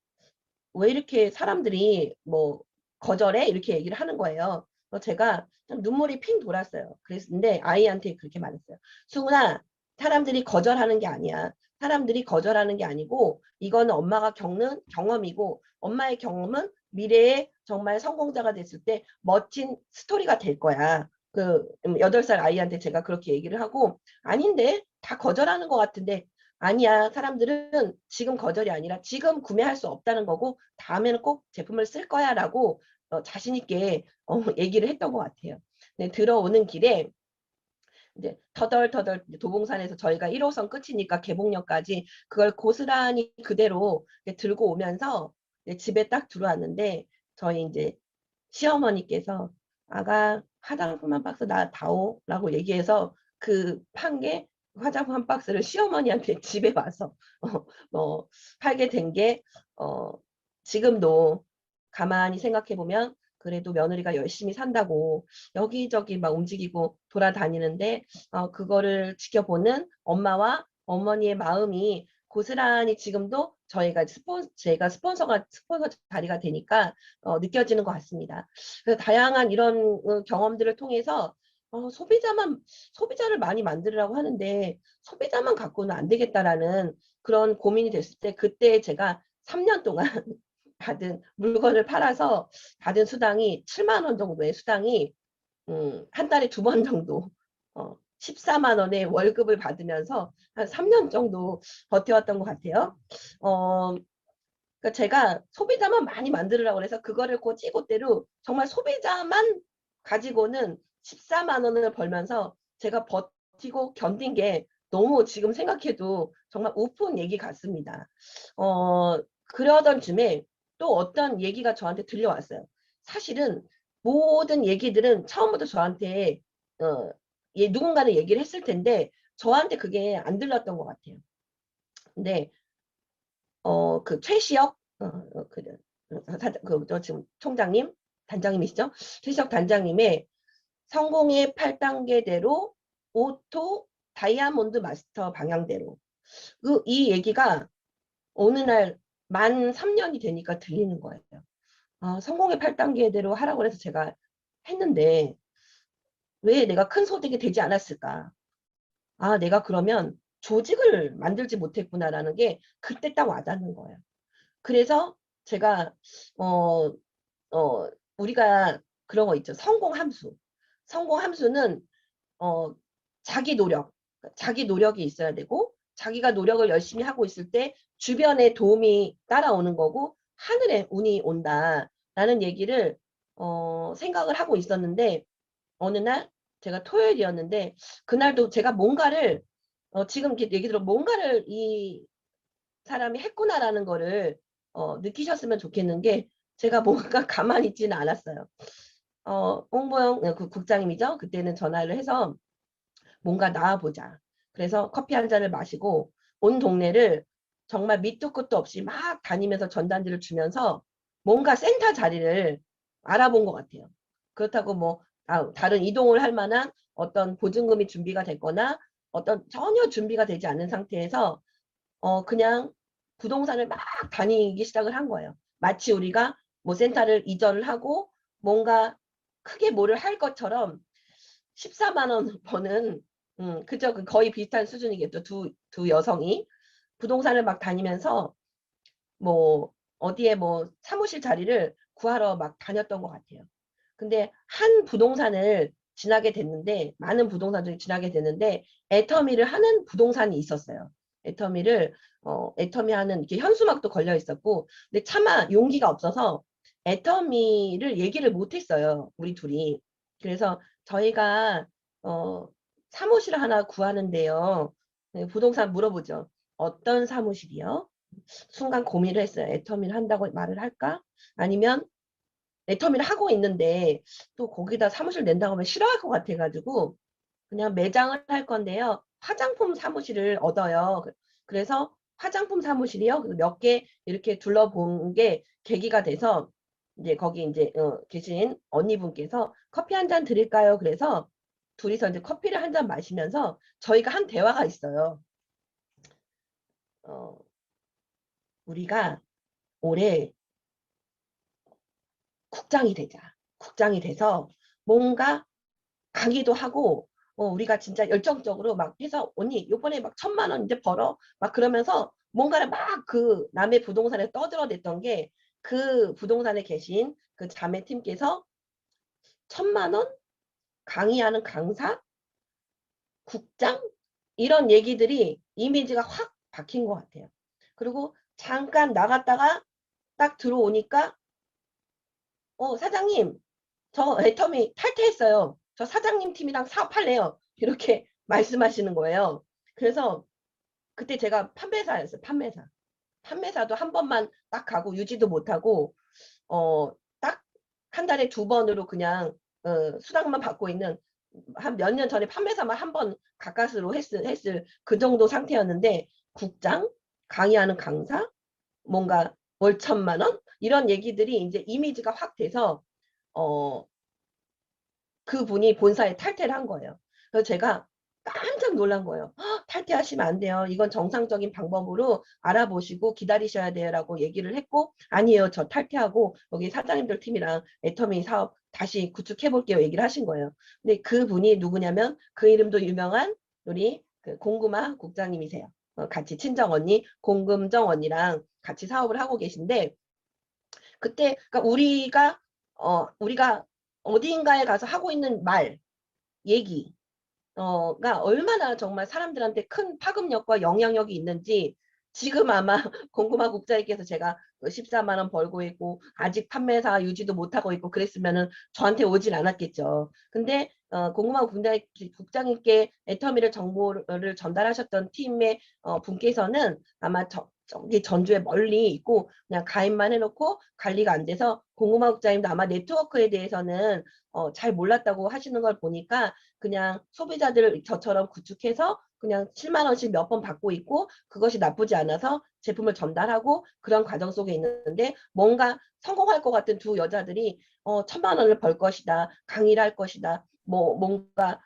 Speaker 2: 왜 이렇게 사람들이 뭐 거절해? 이렇게 얘기를 하는 거예요. 그래서 제가 좀 눈물이 핑 돌았어요. 그랬는데 아이한테 그렇게 말했어요. 수근아, 사람들이 거절하는 게 아니야. 사람들이 거절하는 게 아니고 이거는 엄마가 겪는 경험이고 엄마의 경험은 미래에 정말 성공자가 됐을 때 멋진 스토리가 될 거야. 그 8살 아이한테 제가 그렇게 얘기를 하고 아닌데 다 거절하는 것 같은데 아니야. 사람들은 지금 거절이 아니라 지금 구매할 수 없다는 거고 다음에는 꼭 제품을 쓸 거야 라고 자신 있게 얘기를 했던 것 같아요. 네, 들어오는 길에 이제 터덜터덜 도봉산에서 저희가 1호선 끝이니까 개봉역까지 그걸 고스란히 그대로 들고 오면서 집에 딱 들어왔는데 저희 이제 시어머니께서 아가 화장품 한 박스 나 다오 라고 얘기해서 그 판 게 화장품 한 박스를 시어머니한테 집에 와서 팔게 된 게 지금도 가만히 생각해 보면 그래도 며느리가 열심히 산다고 여기저기 막 움직이고 돌아다니는데 그거를 지켜보는 엄마와 어머니의 마음이 고스란히 지금도 제가 스폰서 자리가 되니까 느껴지는 것 같습니다. 그래서 다양한 이런 경험들을 통해서 소비자를 많이 만들으라고 하는데 소비자만 갖고는 안 되겠다라는 그런 고민이 됐을 때 그때 제가 3년 동안 받은 물건을 팔아서 받은 수당이 7만 원 정도의 수당이 한 달에 2번 정도 14만 원의 월급을 받으면서 한 3년 정도 버텨왔던 것 같아요. 그러니까 제가 소비자만 많이 만들으라고 해서 그거를 꼬치꼬대로 정말 소비자만 가지고는 14만 원을 벌면서 제가 버티고 견딘 게 너무 지금 생각해도 정말 우픈 얘기 같습니다. 그러던 쯤에 또 어떤 얘기가 저한테 들려왔어요. 사실은 모든 얘기들은 처음부터 저한테 누군가는 얘기를 했을 텐데 저한테 그게 안 들렸던 것 같아요. 근데 그 최시혁 지금 총장님 단장님이시죠? 최시혁 단장님의 성공의 8단계대로 오토 다이아몬드 마스터 방향대로 이 얘기가 어느 날 만 3년이 되니까 들리는 거예요. 성공의 8단계대로 하라고 해서 제가 했는데 왜 내가 큰 소득이 되지 않았을까? 내가 그러면 조직을 만들지 못했구나라는 게 그때 딱 와닿는 거예요. 그래서 제가 어, 우리가 그런 거 있죠. 성공함수. 성공함수는 자기 노력이 있어야 되고 자기가 노력을 열심히 하고 있을 때 주변의 도움이 따라오는 거고 하늘에 운이 온다라는 얘기를 생각을 하고 있었는데 어느 날 제가 토요일이었는데 그날도 제가 뭔가를 지금 이렇게 얘기 들어 뭔가를 이 사람이 했구나라는 거를 느끼셨으면 좋겠는 게 제가 뭔가 가만히 있지는 않았어요. 홍보영 그 국장님이죠. 그때는 전화를 해서 뭔가 나와보자. 그래서 커피 한 잔을 마시고 온 동네를 정말 밑도 끝도 없이 막 다니면서 전단지를 주면서 뭔가 센터 자리를 알아본 것 같아요. 그렇다고 뭐 다른 이동을 할 만한 어떤 보증금이 준비가 됐거나 어떤 전혀 준비가 되지 않은 상태에서 그냥 부동산을 막 다니기 시작을 한 거예요. 마치 우리가 뭐 센터를 이전을 하고 뭔가 크게 뭐를 할 것처럼 14만 원 버는 그죠? 거의 비슷한 수준이겠죠. 두 여성이 부동산을 막 다니면서 뭐 어디에 뭐 사무실 자리를 구하러 막 다녔던 것 같아요. 근데 한 부동산을 지나게 됐는데 많은 부동산들이 지나게 됐는데 애터미를 하는 부동산이 있었어요. 애터미 하는 이렇게 현수막도 걸려 있었고 근데 차마 용기가 없어서 애터미를 얘기를 못했어요. 우리 둘이. 그래서 저희가 사무실 하나 구하는데요. 네, 부동산 물어보죠. 어떤 사무실이요? 순간 고민을 했어요. 애터미를 한다고 말을 할까? 아니면 애터미를 하고 있는데 또 거기다 사무실 낸다고 하면 싫어할 것 같아가지고 그냥 매장을 할 건데요. 화장품 사무실을 얻어요. 그래서 화장품 사무실이요. 몇 개 이렇게 둘러본 게 계기가 돼서 이제 거기 이제 계신 언니분께서 커피 한 잔 드릴까요? 그래서 둘이서 이제 커피를 한 잔 마시면서 저희가 한 대화가 있어요. 어, 우리가 올해 국장이 되자. 국장이 돼서 뭔가 강의도 하고 우리가 진짜 열정적으로 막 해서 언니 요번에 막 1,000만 원 이제 벌어 막 그러면서 뭔가를 막 그 남의 부동산에 떠들어댔던 게 그 부동산에 계신 그 자매팀께서 1,000만 원 강의하는 강사 국장 이런 얘기들이 이미지가 확 박힌 것 같아요. 그리고 잠깐 나갔다가 딱 들어오니까 사장님 저 애터미 탈퇴했어요. 저 사장님 팀이랑 사업할래요. 이렇게 말씀하시는 거예요. 그래서 그때 제가 판매사였어요. 판매사도 한 번만 딱 가고 유지도 못하고 딱 한 달에 2번으로 그냥 수당만 받고 있는 한 몇 년 전에 판매사만 한 번 가까스로 했을 그 정도 상태였는데 국장, 강의하는 강사, 뭔가 월 1,000만 원 이런 얘기들이 이제 이미지가 확 돼서 그분이 본사에 탈퇴를 한 거예요. 그래서 제가 깜짝 놀란 거예요. 탈퇴하시면 안 돼요. 이건 정상적인 방법으로 알아보시고 기다리셔야 돼요라고 얘기를 했고, 아니에요. 저 탈퇴하고 여기 사장님들 팀이랑 애터미 사업 다시 구축해 볼게요. 얘기를 하신 거예요. 근데 그 분이 누구냐면 그 이름도 유명한 우리 그 공금아 국장님이세요. 같이 친정 언니, 공금정 언니랑 같이 사업을 하고 계신데, 그때 그러니까 우리가 어디인가에 가서 하고 있는 말, 얘기 가 얼마나 정말 사람들한테 큰 파급력과 영향력이 있는지 지금 아마 공구마 국장님께서 제가 14만 원 벌고 있고 아직 판매사 유지도 못하고 있고 그랬으면은 저한테 오질 않았겠죠. 근데 공구마 국장님께 애터미를 정보를 전달하셨던 팀의 분께서는 아마 저기 전주에 멀리 있고 그냥 가입만 해놓고 관리가 안 돼서 공구마 국장님도 아마 네트워크에 대해서는 잘 몰랐다고 하시는 걸 보니까 그냥 소비자들 저처럼 구축해서 그냥 7만 원씩 몇 번 받고 있고 그것이 나쁘지 않아서 제품을 전달하고 그런 과정 속에 있는데 뭔가 성공할 것 같은 두 여자들이 1,000만 원을 벌 것이다. 강의를 할 것이다. 뭐 뭔가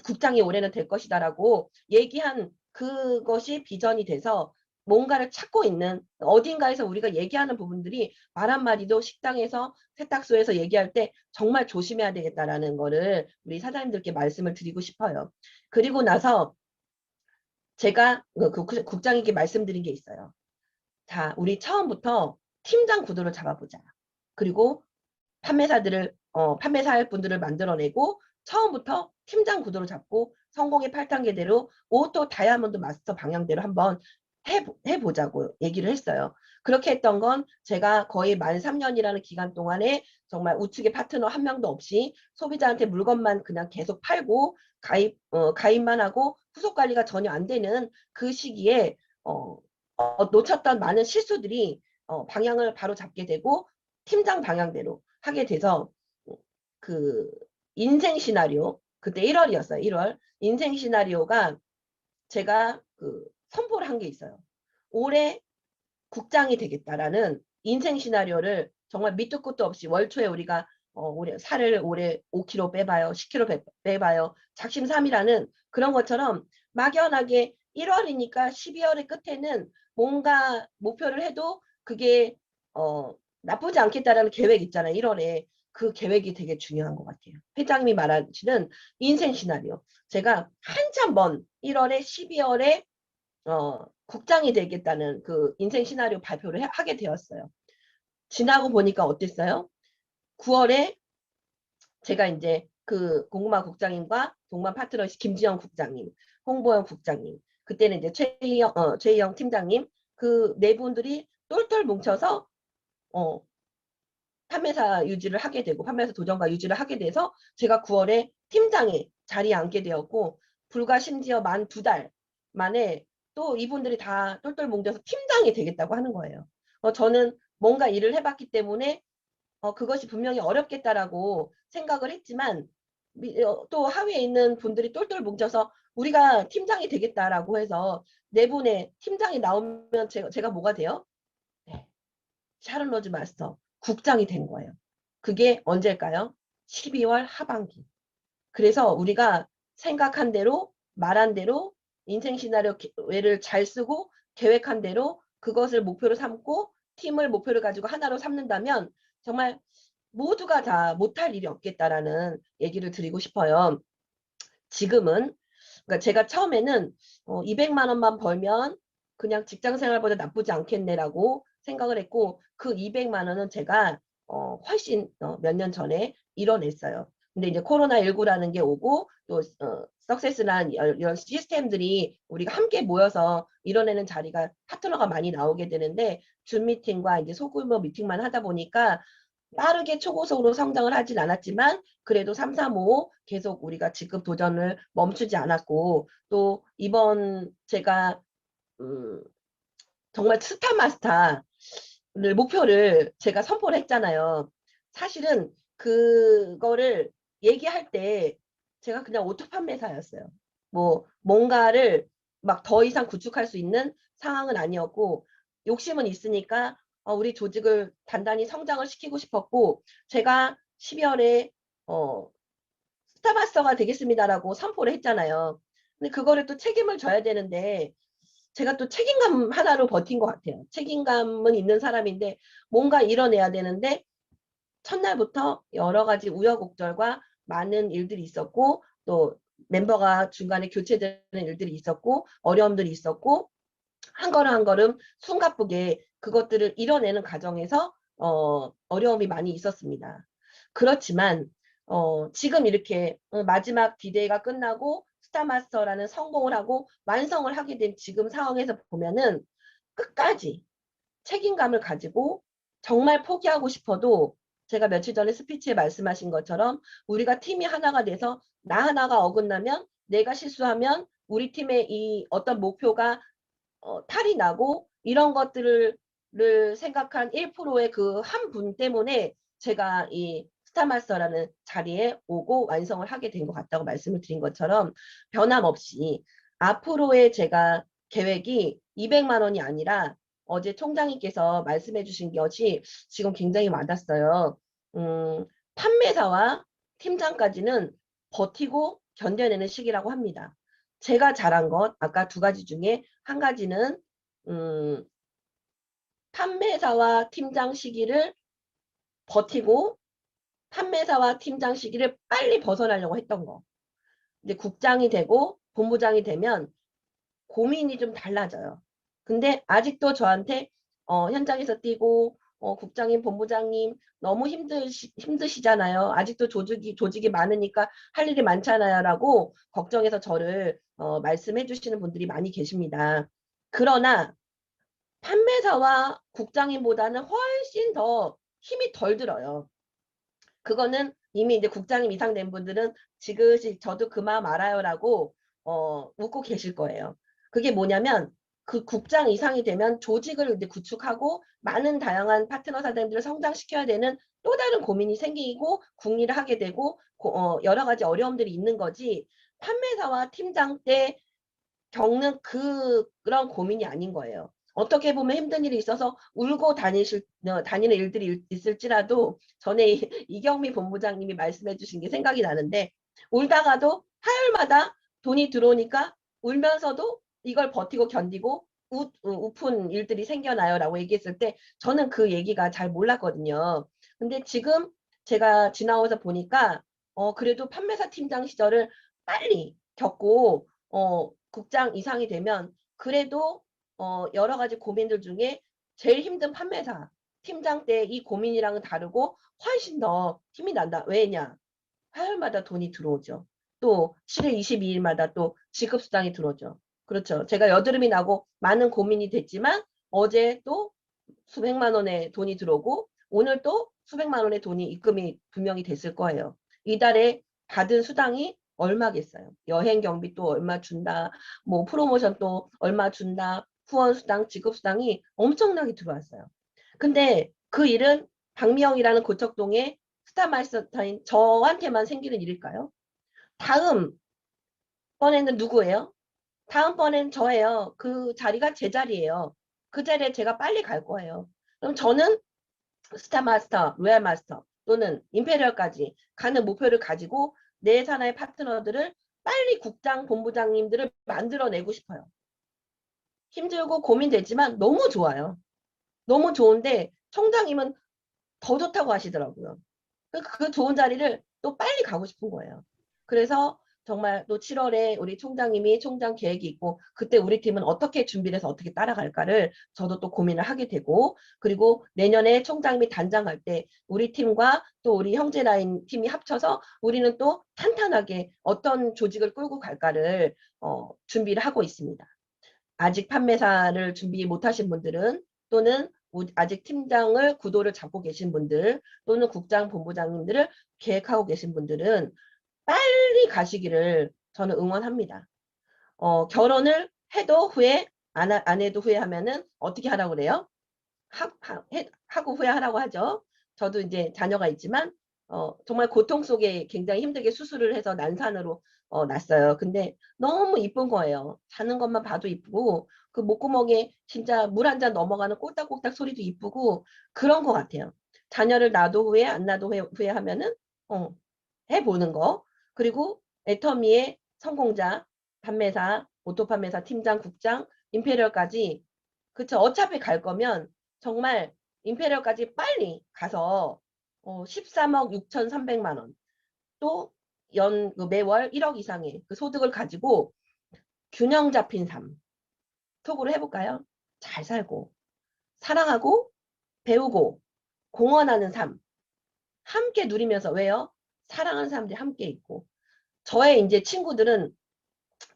Speaker 2: 국장이 올해는 될 것이다라고 얘기한 그것이 비전이 돼서 뭔가를 찾고 있는 어딘가에서 우리가 얘기하는 부분들이 말 한마디도 식당에서 세탁소에서 얘기할 때 정말 조심해야 되겠다라는 거를 우리 사장님들께 말씀을 드리고 싶어요. 그리고 나서 제가 그 국장님께 말씀드린 게 있어요. 자, 우리 처음부터 팀장 구도를 잡아보자. 그리고 판매사할 분들을 만들어내고 처음부터 팀장 구도를 잡고 성공의 8단계대로 오토 다이아몬드 마스터 방향대로 한번 해보자고 얘기를 했어요. 그렇게 했던 건 제가 거의 만 3년이라는 기간 동안에 정말 우측에 파트너 한 명도 없이 소비자한테 물건만 그냥 계속 팔고 가입만 하고 후속 관리가 전혀 안 되는 그 시기에 놓쳤던 많은 실수들이 방향을 바로 잡게 되고 팀장 방향대로 하게 돼서 그 인생 시나리오 그때 1월이었어요. 1월 인생 시나리오가 제가 선포를 한 게 있어요. 올해 국장이 되겠다라는 인생 시나리오를 정말 밑도 끝도 없이 월초에 우리가 올해 살을 올해 5kg 빼봐요. 10kg 빼봐요. 작심삼일하는 그런 것처럼 막연하게 1월이니까 12월의 끝에는 뭔가 목표를 해도 그게 나쁘지 않겠다라는 계획 있잖아요. 1월에. 그 계획이 되게 중요한 것 같아요. 회장님이 말하시는 인생 시나리오. 제가 한참 먼 1월에 12월에 국장이 되겠다는 그 인생 시나리오 발표를 하게 되었어요. 지나고 보니까 어땠어요? 9월에 제가 이제 그 공구마 국장님과 동반 파트너 김지영 국장님, 홍보영 국장님, 그때는 이제 최희영 팀장님 그 네 분들이 똘똘 뭉쳐서 어, 판매사 유지를 하게 되고 판매사 도전과 유지를 하게 돼서 제가 9월에 팀장에 자리에 앉게 되었고 불과 심지어 만 2달 만에 또 이분들이 다 똘똘 뭉쳐서 팀장이 되겠다고 하는 거예요. 저는 뭔가 일을 해봤기 때문에 그것이 분명히 어렵겠다라고 생각을 했지만 또 하위에 있는 분들이 똘똘 뭉쳐서 우리가 팀장이 되겠다라고 해서 네 분의 팀장이 나오면 제가 뭐가 돼요? 네. 샤론 로즈 마스터 국장이 된 거예요. 그게 언제일까요? 12월 하반기. 그래서 우리가 생각한 대로 말한 대로 인생 시나리오를 잘 쓰고 계획한 대로 그것을 목표로 삼고 팀을 목표를 가지고 하나로 삼는다면 정말 모두가 다 못할 일이 없겠다라는 얘기를 드리고 싶어요. 지금은 그러니까 제가 처음에는 200만 원만 벌면 그냥 직장 생활보다 나쁘지 않겠네라고 생각을 했고 그 200만 원은 제가 훨씬 몇 년 전에 이뤄냈어요. 근데 이제 코로나19라는 게 오고 또 석세스란 이런 시스템들이 우리가 함께 모여서 이뤄내는 자리가 파트너가 많이 나오게 되는데 줌 미팅과 이제 소규모 미팅만 하다 보니까 빠르게 초고속으로 성장을 하진 않았지만 그래도 3, 4, 5 계속 우리가 직급 도전을 멈추지 않았고 또 이번 제가 정말 스타 마스터를 목표를 제가 선포를 했잖아요. 사실은 그거를 얘기할 때 제가 그냥 오토 판매사였어요. 뭐 뭔가를 막 더 이상 구축할 수 있는 상황은 아니었고 욕심은 있으니까 우리 조직을 단단히 성장을 시키고 싶었고 제가 12월에 스타마스터가 되겠습니다라고 선포를 했잖아요. 근데 그거를 또 책임을 져야 되는데 제가 또 책임감 하나로 버틴 것 같아요. 책임감은 있는 사람인데 뭔가 이뤄내야 되는데 첫날부터 여러 가지 우여곡절과 많은 일들이 있었고 또 멤버가 중간에 교체되는 일들이 있었고 어려움들이 있었고 한 걸음 한 걸음 숨가쁘게 그것들을 이뤄내는 과정에서 어려움이 많이 있었습니다. 그렇지만 지금 이렇게 마지막 디데이가 끝나고 스타마스터라는 성공을 하고 완성을 하게 된 지금 상황에서 보면은 끝까지 책임감을 가지고 정말 포기하고 싶어도 제가 며칠 전에 스피치에 말씀하신 것처럼 우리가 팀이 하나가 돼서 나 하나가 어긋나면 내가 실수하면 우리 팀의 이 어떤 목표가 탈이 나고 이런 것들을 생각한 1%의 그 한 분 때문에 제가 이 스타마스터라는 자리에 오고 완성을 하게 된 것 같다고 말씀을 드린 것처럼 변함없이 앞으로의 제가 계획이 200만 원이 아니라 어제 총장님께서 말씀해 주신 것이 지금 굉장히 와닿았어요. 판매사와 팀장까지는 버티고 견뎌내는 시기라고 합니다. 제가 잘한 것 아까 두 가지 중에 한 가지는 음, 판매사와 팀장 시기를 버티고 판매사와 팀장 시기를 빨리 벗어나려고 했던 거. 이제 국장이 되고 본부장이 되면 고민이 좀 달라져요. 근데 아직도 저한테 현장에서 뛰고 국장님, 본부장님 너무 힘드시잖아요. 아직도 조직이 많으니까 할 일이 많잖아요. 라고 걱정해서 저를 말씀해 주시는 분들이 많이 계십니다. 그러나 판매사와 국장님보다는 훨씬 더 힘이 덜 들어요. 그거는 이미 이제 국장님 이상 된 분들은 지그시 저도 그 마음 알아요라고 웃고 계실 거예요. 그게 뭐냐면 그 국장 이상이 되면 조직을 이제 구축하고 많은 다양한 파트너 사장들을 성장시켜야 되는 또 다른 고민이 생기고 궁리를 하게 되고 여러 가지 어려움들이 있는 거지 판매사와 팀장 때 겪는 그런 고민이 아닌 거예요. 어떻게 보면 힘든 일이 있어서 울고 다니는 일들이 있을지라도 전에 이경미 본부장님이 말씀해 주신 게 생각이 나는데 울다가도 화요일마다 돈이 들어오니까 울면서도 이걸 버티고 견디고 우픈 일들이 생겨나요 라고 얘기했을 때 저는 그 얘기가 잘 몰랐거든요. 근데 지금 제가 지나와서 보니까 그래도 판매사 팀장 시절을 빨리 겪고 국장 이상이 되면 그래도 여러 가지 고민들 중에 제일 힘든 판매사 팀장 때 이 고민이랑은 다르고 훨씬 더 힘이 난다. 왜냐? 화요일마다 돈이 들어오죠. 또 7일 22일마다 또 지급수당이 들어오죠. 그렇죠. 제가 여드름이 나고 많은 고민이 됐지만 어제 또 수백만 원의 돈이 들어오고 오늘 또 수백만 원의 돈이 입금이 분명히 됐을 거예요. 이달에 받은 수당이 얼마겠어요. 여행 경비 또 얼마 준다. 뭐 프로모션 또 얼마 준다. 후원 수당, 지급 수당이 엄청나게 들어왔어요. 근데 그 일은 박미영이라는 고척동의 스타마스터인 저한테만 생기는 일일까요? 다음 번에는 누구예요? 다음번엔 저예요. 그 자리가 제 자리예요. 그 자리에 제가 빨리 갈 거예요. 그럼 저는 스타마스터, 로얄마스터 또는 임페리얼까지 가는 목표를 가지고 내 산하의 파트너들을 빨리 국장, 본부장님들을 만들어내고 싶어요. 힘들고 고민되지만 너무 좋아요. 너무 좋은데 총장님은 더 좋다고 하시더라고요. 그 좋은 자리를 또 빨리 가고 싶은 거예요. 그래서 정말 또 7월에 우리 총장님이 총장 계획이 있고 그때 우리 팀은 어떻게 준비를 해서 어떻게 따라갈까를 저도 또 고민을 하게 되고 그리고 내년에 총장님이 단장할 때 우리 팀과 또 우리 형제 라인 팀이 합쳐서 우리는 또 탄탄하게 어떤 조직을 끌고 갈까를 준비를 하고 있습니다. 아직 판매사를 준비 못하신 분들은 또는 아직 팀장을 구도를 잡고 계신 분들 또는 국장 본부장님들을 계획하고 계신 분들은 빨리 가시기를 저는 응원합니다. 결혼을 해도 후회 안 해도 후회하면은 어떻게 하라고 그래요? 하고 후회하라고 하죠. 저도 이제 자녀가 있지만 정말 고통 속에 굉장히 힘들게 수술을 해서 난산으로 났어요. 근데 너무 이쁜 거예요. 자는 것만 봐도 이쁘고 그 목구멍에 진짜 물 한 잔 넘어가는 꼴딱꼴딱 소리도 이쁘고 그런 것 같아요. 자녀를 낳아도 후회 안 낳아도 후회하면은 해보는 거. 그리고 애터미의 성공자 판매사, 오토 판매사 팀장, 국장, 임페리얼까지 그쵸. 어차피 갈 거면 정말 임페리얼까지 빨리 가서 13억 6,300만 원 또 매월 1억 이상의 그 소득을 가지고 균형 잡힌 삶 톡으로 해볼까요? 잘 살고 사랑하고 배우고 공헌하는 삶 함께 누리면서 왜요? 사랑하는 사람들이 함께 있고 저의 이제 친구들은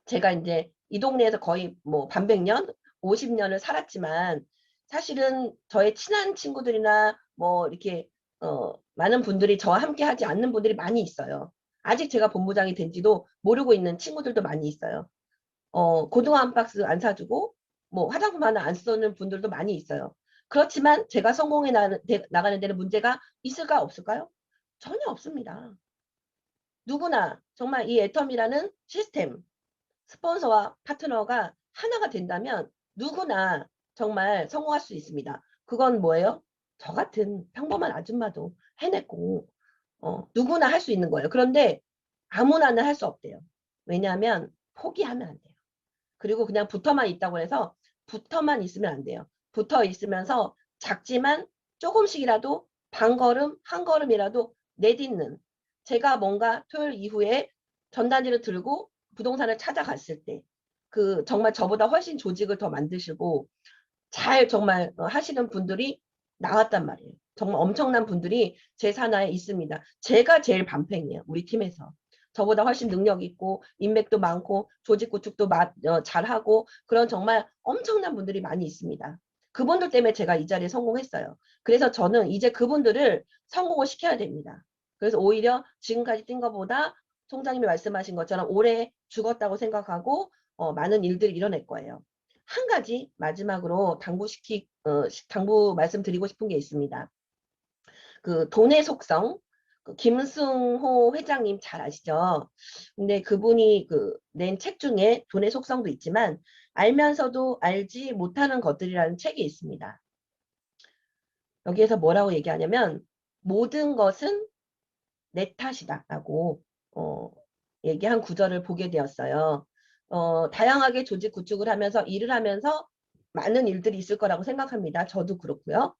Speaker 2: 제가 이제 이 동네에서 거의 뭐 반백년, 50년을 살았지만 사실은 저의 친한 친구들이나 뭐 이렇게 많은 분들이 저와 함께 하지 않는 분들이 많이 있어요. 아직 제가 본부장이 된지도 모르고 있는 친구들도 많이 있어요. 고등어 한 박스 안 사주고 뭐 화장품 하나 안 쓰는 분들도 많이 있어요. 그렇지만 제가 성공해 나가는 데는 문제가 있을까 없을까요? 전혀 없습니다. 누구나 정말 이 애텀이라는 시스템 스폰서와 파트너가 하나가 된다면 누구나 정말 성공할 수 있습니다. 그건 뭐예요? 저 같은 평범한 아줌마도 해냈고 누구나 할 수 있는 거예요. 그런데 아무나는 할 수 없대요. 왜냐하면 포기하면 안 돼요. 그리고 그냥 붙어만 있다고 해서 붙어만 있으면 안 돼요. 붙어 있으면서 작지만 조금씩이라도 반걸음, 한 걸음이라도 내딛는 제가 뭔가 토요일 이후에 전단지를 들고 부동산을 찾아갔을 때 그 정말 저보다 훨씬 조직을 더 만드시고 잘 정말 하시는 분들이 나왔단 말이에요. 정말 엄청난 분들이 제 산하에 있습니다. 제가 제일 반팽이에요. 우리 팀에서. 저보다 훨씬 능력 있고 인맥도 많고 조직 구축도 잘하고 그런 정말 엄청난 분들이 많이 있습니다. 그분들 때문에 제가 이 자리에 성공했어요. 그래서 저는 이제 그분들을 성공을 시켜야 됩니다. 그래서 오히려 지금까지 뛴 것보다 총장님이 말씀하신 것처럼 오래 죽었다고 생각하고 많은 일들을 이뤄낼 거예요. 한 가지 마지막으로 당부 말씀드리고 싶은 게 있습니다. 그 돈의 속성, 그 김승호 회장님 잘 아시죠? 근데 그분이 그 낸 책 중에 돈의 속성도 있지만 알면서도 알지 못하는 것들이라는 책이 있습니다. 여기에서 뭐라고 얘기하냐면 모든 것은 내 탓이다라고 얘기한 구절을 보게 되었어요. 다양하게 조직 구축을 하면서 일을 하면서 많은 일들이 있을 거라고 생각합니다. 저도 그렇고요.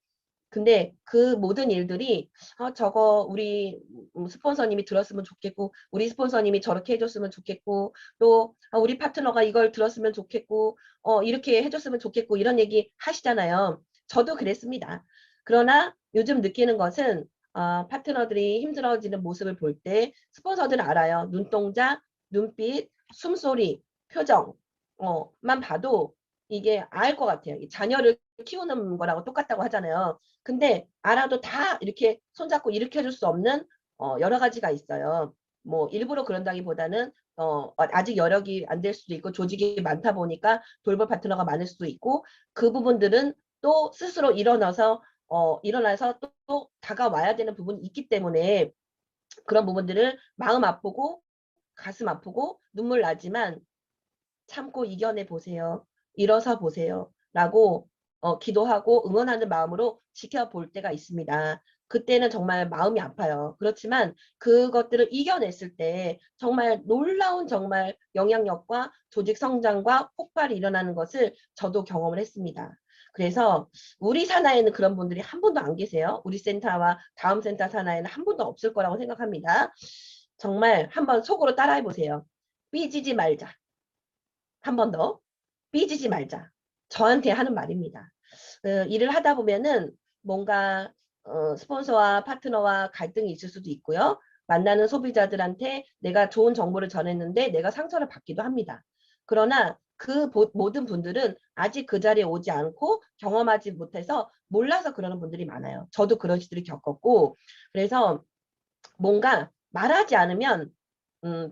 Speaker 2: 근데 그 모든 일들이 저거 우리 스폰서님이 들었으면 좋겠고 우리 스폰서님이 저렇게 해줬으면 좋겠고 또 우리 파트너가 이걸 들었으면 좋겠고 이렇게 해줬으면 좋겠고 이런 얘기 하시잖아요. 저도 그랬습니다. 그러나 요즘 느끼는 것은 파트너들이 힘들어지는 모습을 볼 때 스폰서들은 알아요. 눈동자, 눈빛, 숨소리, 표정만 봐도 이게 알 것 같아요. 자녀를 키우는 거라고 똑같다고 하잖아요. 근데 알아도 다 이렇게 손잡고 일으켜줄 수 없는 여러 가지가 있어요. 뭐 일부러 그런다기보다는 아직 여력이 안 될 수도 있고 조직이 많다 보니까 돌볼 파트너가 많을 수도 있고 그 부분들은 또 스스로 일어나서 또 다가와야 되는 부분이 있기 때문에 그런 부분들을 마음 아프고 가슴 아프고 눈물 나지만 참고 이겨내 보세요. 일어서 보세요. 라고 기도하고 응원하는 마음으로 지켜볼 때가 있습니다. 그때는 정말 마음이 아파요. 그렇지만 그것들을 이겨냈을 때 정말 놀라운 정말 영향력과 조직 성장과 폭발이 일어나는 것을 저도 경험을 했습니다. 그래서 우리 산하에는 그런 분들이 한 분도 안 계세요. 우리 센터와 다음 센터 산하에는 한 분도 없을 거라고 생각합니다. 정말 한번 속으로 따라해 보세요. 삐지지 말자. 한 번 더. 삐지지 말자. 저한테 하는 말입니다. 일을 하다 보면은 뭔가 스폰서와 파트너와 갈등이 있을 수도 있고요. 만나는 소비자들한테 내가 좋은 정보를 전했는데 내가 상처를 받기도 합니다. 그러나 그 모든 분들은 아직 그 자리에 오지 않고 경험하지 못해서 몰라서 그러는 분들이 많아요. 저도 그런 시들을 겪었고 그래서 뭔가 말하지 않으면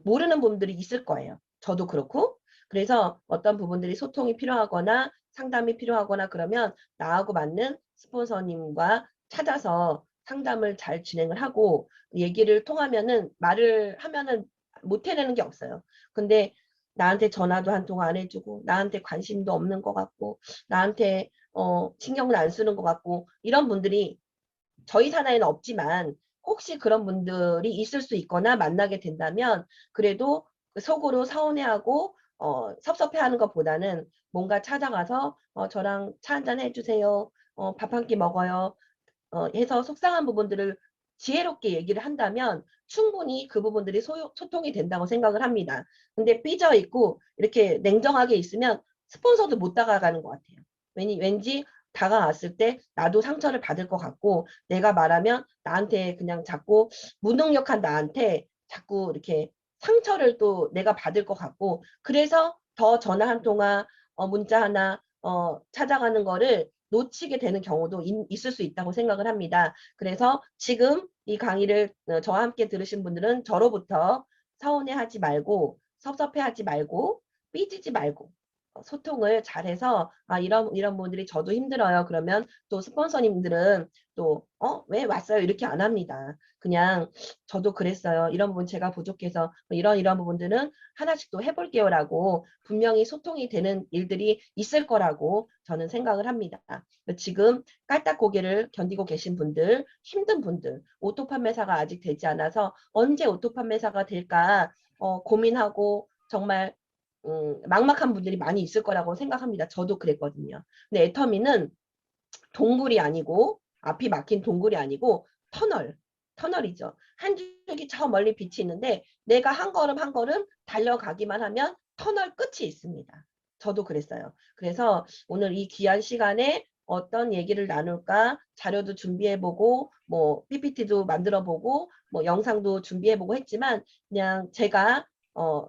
Speaker 2: 모르는 분들이 있을 거예요. 저도 그렇고 그래서 어떤 부분들이 소통이 필요하거나 상담이 필요하거나 그러면 나하고 맞는 스폰서님과 찾아서 상담을 잘 진행을 하고 얘기를 통하면은 말을 하면은 못 해내는 게 없어요. 근데 나한테 전화도 한 통 안 해주고 나한테 관심도 없는 것 같고 나한테 신경을 안 쓰는 것 같고 이런 분들이 저희 산하에는 없지만 혹시 그런 분들이 있을 수 있거나 만나게 된다면 그래도 속으로 서운해하고 섭섭해하는 것보다는 뭔가 찾아가서 저랑 차 한잔 해주세요. 밥 한 끼 먹어요. 해서 속상한 부분들을 지혜롭게 얘기를 한다면 충분히 그 부분들이 소통이 된다고 생각을 합니다. 근데 삐져 있고 이렇게 냉정하게 있으면 스폰서도 못 다가가는 것 같아요. 왠지 다가왔을 때 나도 상처를 받을 것 같고 내가 말하면 나한테 그냥 자꾸 무능력한 나한테 자꾸 이렇게 상처를 또 내가 받을 것 같고 그래서 더 전화 한 통화 문자 하나 찾아가는 거를 놓치게 되는 경우도 있을 수 있다고 생각을 합니다. 그래서 지금 이 강의를 저와 함께 들으신 분들은 저로부터 서운해하지 말고 섭섭해하지 말고 삐지지 말고 소통을 잘해서 이런 분들이 저도 힘들어요. 그러면 또 스폰서님들은 또 왜 왔어요? 이렇게 안 합니다. 그냥 저도 그랬어요. 이런 부분 제가 부족해서 이런 부분들은 하나씩 또 해볼게요라고 분명히 소통이 되는 일들이 있을 거라고 저는 생각을 합니다. 지금 깔딱 고개를 견디고 계신 분들, 힘든 분들, 오토 판매사가 아직 되지 않아서 언제 오토 판매사가 될까 고민하고 정말 막막한 분들이 많이 있을 거라고 생각합니다. 저도 그랬거든요. 근데 애터미는 동굴이 아니고 앞이 막힌 동굴이 아니고 터널이죠. 한 줄기 저 멀리 빛이 있는데 내가 한 걸음 한 걸음 달려가기만 하면 터널 끝이 있습니다. 저도 그랬어요. 그래서 오늘 이 귀한 시간에 어떤 얘기를 나눌까 자료도 준비해보고 뭐 PPT도 만들어보고 뭐 영상도 준비해보고 했지만 그냥 제가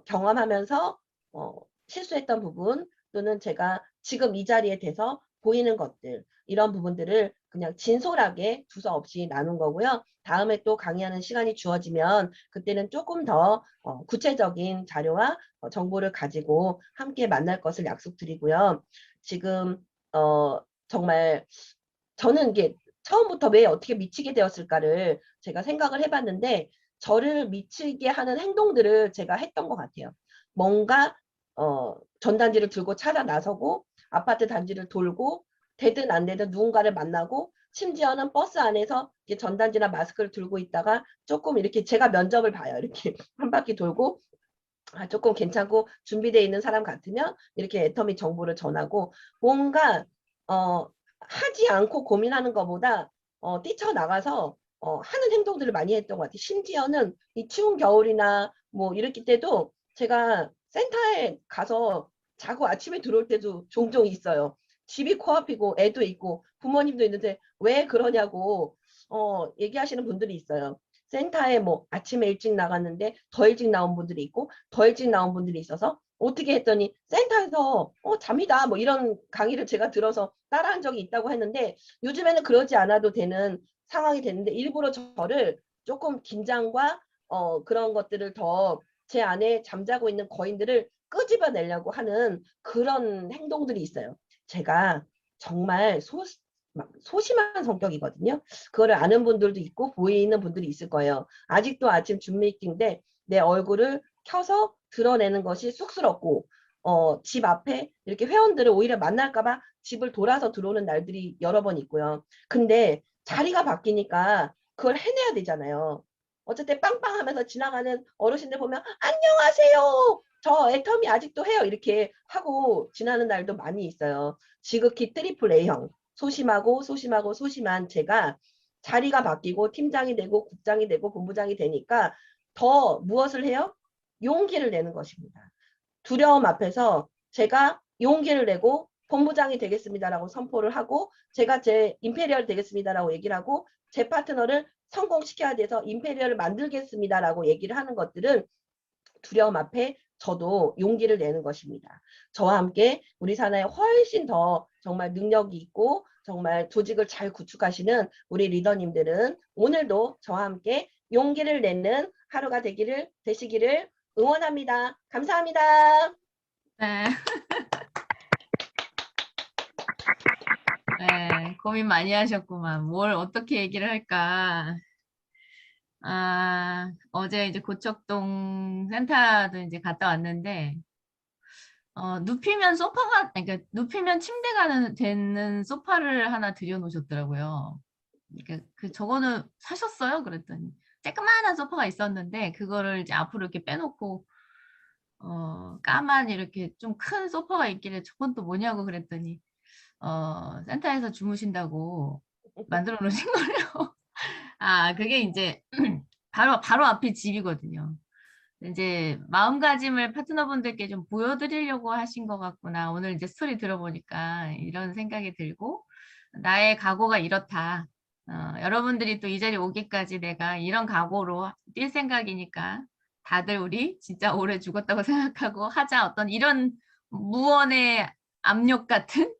Speaker 2: 경험하면서 실수했던 부분 또는 제가 지금 이 자리에 대해서 보이는 것들 이런 부분들을 그냥 진솔하게 두서없이 나눈 거고요. 다음에 또 강의하는 시간이 주어지면 그때는 조금 더 구체적인 자료와 정보를 가지고 함께 만날 것을 약속드리고요. 지금 정말 저는 이게 처음부터 왜 어떻게 미치게 되었을까를 제가 생각을 해봤는데 저를 미치게 하는 행동들을 제가 했던 것 같아요. 뭔가 전단지를 들고 찾아 나서고 아파트 단지를 돌고 되든 안 되든 누군가를 만나고 심지어는 버스 안에서 이렇게 전단지나 마스크를 들고 있다가 조금 이렇게 제가 면접을 봐요. 이렇게 한 바퀴 돌고 조금 괜찮고 준비되어 있는 사람 같으면 이렇게 애터미 정보를 전하고 뭔가 하지 않고 고민하는 것보다 뛰쳐나가서 하는 행동들을 많이 했던 것 같아요. 심지어는 이 추운 겨울이나 뭐 이렇게 때도 제가 센터에 가서 자고 아침에 들어올 때도 종종 있어요. 집이 코앞이고 애도 있고 부모님도 있는데 왜 그러냐고 얘기하시는 분들이 있어요. 센터에 뭐 아침에 일찍 나갔는데 더 일찍 나온 분들이 있고 더 일찍 나온 분들이 있어서 어떻게 했더니 센터에서 잠이다 뭐 이런 강의를 제가 들어서 따라한 적이 있다고 했는데 요즘에는 그러지 않아도 되는 상황이 됐는데 일부러 저를 조금 긴장과 그런 것들을 더 제 안에 잠자고 있는 거인들을 끄집어내려고 하는 그런 행동들이 있어요. 제가 정말 소심한 성격이거든요. 그거를 아는 분들도 있고 보이는 분들이 있을 거예요. 아직도 아침 줌 미팅인데 내 얼굴을 켜서 드러내는 것이 쑥스럽고 집 앞에 이렇게 회원들을 오히려 만날까 봐 집을 돌아서 들어오는 날들이 여러 번 있고요. 근데 자리가 바뀌니까 그걸 해내야 되잖아요. 어쨌든 빵빵하면서 지나가는 어르신들 보면 안녕하세요. 저 애터미 아직도 해요. 이렇게 하고 지나는 날도 많이 있어요. 지극히 트리플 A형. 소심한 제가 자리가 바뀌고 팀장이 되고 국장이 되고 본부장이 되니까 더 무엇을 해요? 용기를 내는 것입니다. 두려움 앞에서 제가 용기를 내고 본부장이 되겠습니다라고 선포를 하고 제가 제 임페리얼 되겠습니다라고 얘기를 하고 제 파트너를 성공시켜야 돼서 임페리얼을 만들겠습니다라고 얘기를 하는 것들은 두려움 앞에 저도 용기를 내는 것입니다. 저와 함께 우리 사나에 훨씬 더 정말 능력이 있고 정말 조직을 잘 구축하시는 우리 리더님들은 오늘도 저와 함께 용기를 내는 하루가 되시기를 응원합니다. 감사합니다.
Speaker 1: 네. 네, 고민 많이 하셨구만. 뭘 어떻게 얘기를 할까. 어제 이제 고척동 센터도 이제 갔다 왔는데, 눕히면 소파가, 그러니까 눕히면 침대가 되는 소파를 하나 들여놓으셨더라고요. 그러니까 저거는 사셨어요? 그랬더니. 쬐끄만한 소파가 있었는데, 그거를 이제 앞으로 이렇게 빼놓고, 까만 이렇게 좀 큰 소파가 있길래 저건 또 뭐냐고 그랬더니 센터에서 주무신다고 만들어 놓으신 거래요. 아, 그게 이제 바로 앞이 집이거든요. 이제 마음가짐을 파트너분들께 좀 보여드리려고 하신 것 같구나. 오늘 이제 스토리 들어보니까 이런 생각이 들고, 나의 각오가 이렇다. 여러분들이 또 이 자리에 오기까지 내가 이런 각오로 뛸 생각이니까 다들 우리 진짜 오래 죽었다고 생각하고 하자. 어떤 이런 무언의 압력 같은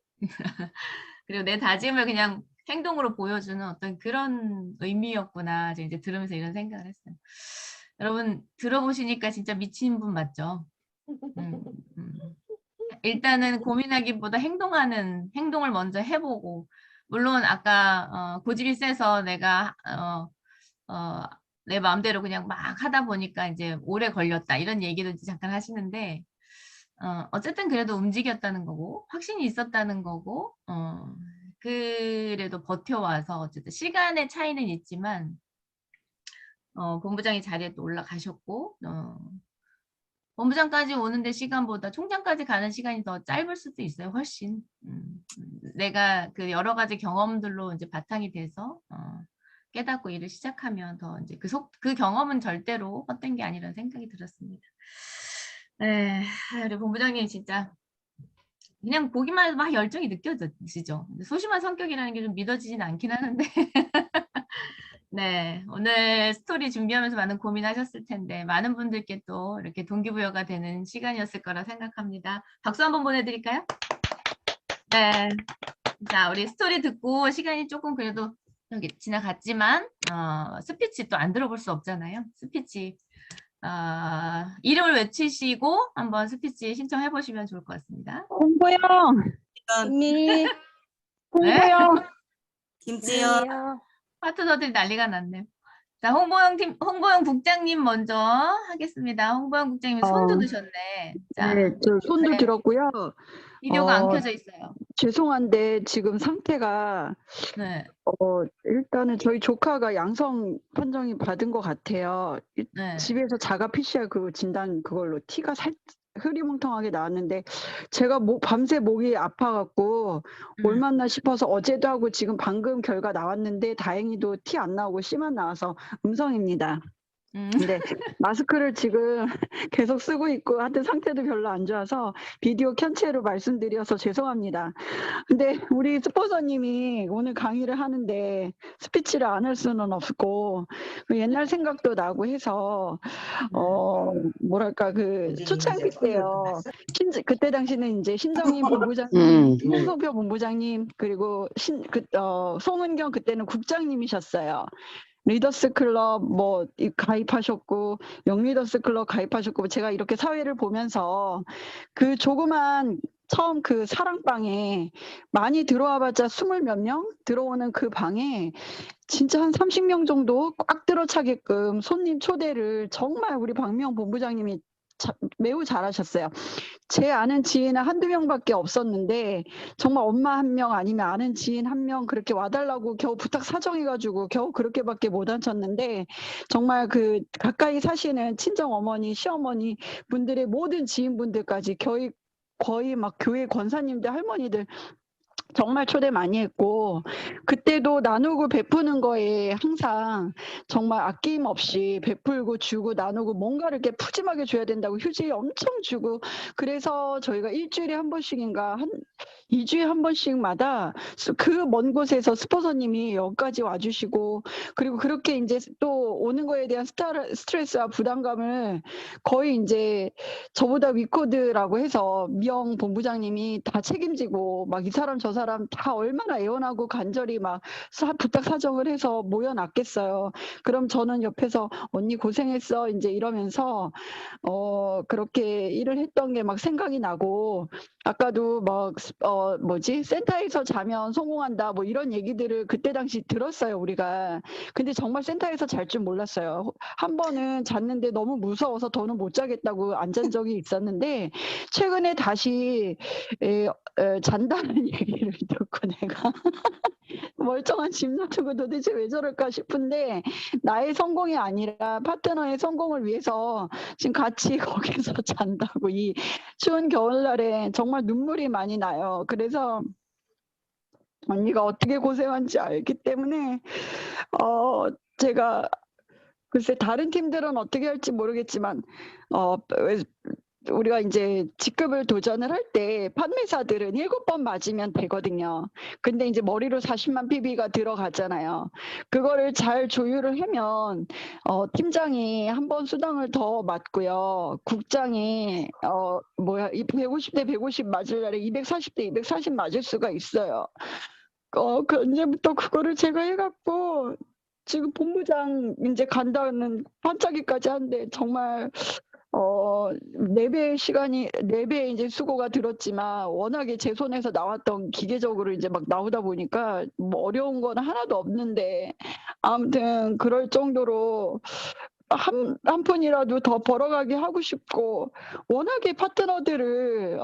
Speaker 1: 그리고 내 다짐을 그냥 행동으로 보여주는 어떤 그런 의미였구나. 이제 들으면서 이런 생각을 했어요. 여러분 들어보시니까 진짜 미친 분 맞죠? 음, 음. 일단은 고민하기보다 행동을 먼저 해보고, 물론 아까 고집이 세서 내가 어, 내 마음대로 그냥 막 하다 보니까 이제 오래 걸렸다 이런 얘기도 이제 잠깐 하시는데, 어쨌든 그래도 움직였다는 거고 확신이 있었다는 거고, 그래도 버텨와서 어쨌든 시간의 차이는 있지만 본부장이 자리에 또 올라가셨고, 본부장까지 오는데 시간보다 총장까지 가는 시간이 더 짧을 수도 있어요. 훨씬. 내가 그 여러 가지 경험들로 이제 바탕이 돼서 깨닫고 일을 시작하면 더 이제 그 경험은 절대로 헛된 게 아니라는 생각이 들었습니다. 네, 우리 본부장님 진짜 그냥 보기만 해도 막 열정이 느껴지죠. 소심한 성격이라는 게 좀 믿어지진 않긴 하는데 네, 오늘 스토리 준비하면서 많은 고민하셨을 텐데 많은 분들께 또 이렇게 동기부여가 되는 시간이었을 거라 생각합니다. 박수 한번 보내드릴까요? 네, 자, 우리 스토리 듣고 시간이 조금 그래도 여기 지나갔지만 스피치 또 안 들어볼 수 없잖아요. 스피치 이름을 외치시고 한번 스피치 신청해 보시면 좋을 것 같습니다.
Speaker 3: 홍보영,
Speaker 2: 이미
Speaker 3: 홍보영,
Speaker 4: 김지연,
Speaker 1: 파트너들이 난리가 났네요. 자, 홍보영 국장님 먼저 하겠습니다. 홍보영 국장님 손도 드셨네. 자,
Speaker 3: 네, 저 손도
Speaker 1: 네.
Speaker 3: 들었고요.
Speaker 1: 비디오가 안 켜져 있어요.
Speaker 3: 죄송한데 지금 상태가
Speaker 1: 네,
Speaker 3: 일단은 저희 조카가 양성 판정이 받은 것 같아요.
Speaker 1: 네.
Speaker 3: 집에서 자가 PCR 그 진단 그걸로 티가 흐리멍텅하게 나왔는데 제가 밤새 목이 아파갖고 올맞나 싶어서 어제도 하고 지금 방금 결과 나왔는데 다행히도 티 안 나오고 씨만 나와서 음성입니다. 근데 마스크를 지금 계속 쓰고 있고 하여튼 상태도 별로 안 좋아서 비디오 켠 채로 말씀드려서 죄송합니다. 근데 우리 스포서님이 오늘 강의를 하는데 스피치를 안 할 수는 없고 옛날 생각도 나고 해서 뭐랄까 그 초창기 때요. 그때 당시는 이제 신정인 본부장님, 홍성표 본부장님 그리고 송은경 그때는 국장님이셨어요. 리더스 클럽 가입하셨고 영리더스 클럽 가입하셨고 제가 이렇게 사회를 보면서 그 조그만 처음 그 사랑방에 많이 들어와봤자 20몇 명 들어오는 그 방에 진짜 한 30명 정도 꽉 들어차게끔 손님 초대를 정말 우리 박미영 본부장님이 매우 잘하셨어요. 제 아는 지인은 한두 명밖에 없었는데 정말 엄마 한 명 아니면 아는 지인 한 명 그렇게 와달라고 겨우 부탁 사정해가지고 겨우 그렇게밖에 못 앉혔는데 정말 그 가까이 사시는 친정 어머니, 시어머니 분들의 모든 지인분들까지 거의 막 교회 권사님들, 할머니들 정말 초대 많이 했고 그때도 나누고 베푸는 거에 항상 정말 아낌없이 베풀고 주고 나누고 뭔가를 이렇게 푸짐하게 줘야 된다고 휴지 엄청 주고 그래서 저희가 일주일에 한 번씩인가 2주에 한 번씩마다 그 먼 곳에서 스포서님이 여기까지 와주시고 그리고 그렇게 이제 또 오는 거에 대한 스트레스와 부담감을 거의 이제 저보다 위코드라고 해서 미영 본부장님이 다 책임지고 막 이 사람 저 사람 다 얼마나 애원하고 간절히 막 부탁 사정을 해서 모여놨겠어요. 그럼 저는 옆에서 언니 고생했어 이제 이러면서 그렇게 일을 했던 게 막 생각이 나고 아까도 막 센터에서 자면 성공한다 뭐 이런 얘기들을 그때 당시 들었어요 우리가. 근데 정말 센터에서 잘 줄 몰랐어요. 한 번은 잤는데 너무 무서워서 더는 못 자겠다고 안 잔 적이 있었는데 최근에 다시 잔다는 얘기를 듣고 내가 멀쩡한 집 놔두고 도대체 왜 저럴까 싶은데 나의 성공이 아니라 파트너의 성공을 위해서 지금 같이 거기서 잔다고 이 추운 겨울날에 정말 눈물이 많이 나요. 그래서 언니가 어떻게 고생한지 알기 때문에 제가 글쎄 다른 팀들은 어떻게 할지 모르겠지만 왜 우리가 인제 직급을 도전을 할 때 판매사들은 7번 맞으면 되거든요. 근데 인제 머리로 40만 PB가 들어가잖아요. 그거를 잘 조율을 하면 팀장이 1번 수당을 더 맞고요. 국장이 이 150대 150 맞을 날에 240대 240 맞을 수가 있어요. 언제부터 그거를 제가 해 갖고 지금 본부장 인제 간다는 반짝이까지 하는데 정말 4 배의 인제 수고가 들었지만 워낙에 제 손에서 나왔던 기계적으로 인제 막 나오다 보니까 뭐 어려운 건 하나도 없는데 아무튼 그럴 정도로 한 푼이라도 더 벌어가게 하고 싶고 워낙에 파트너들을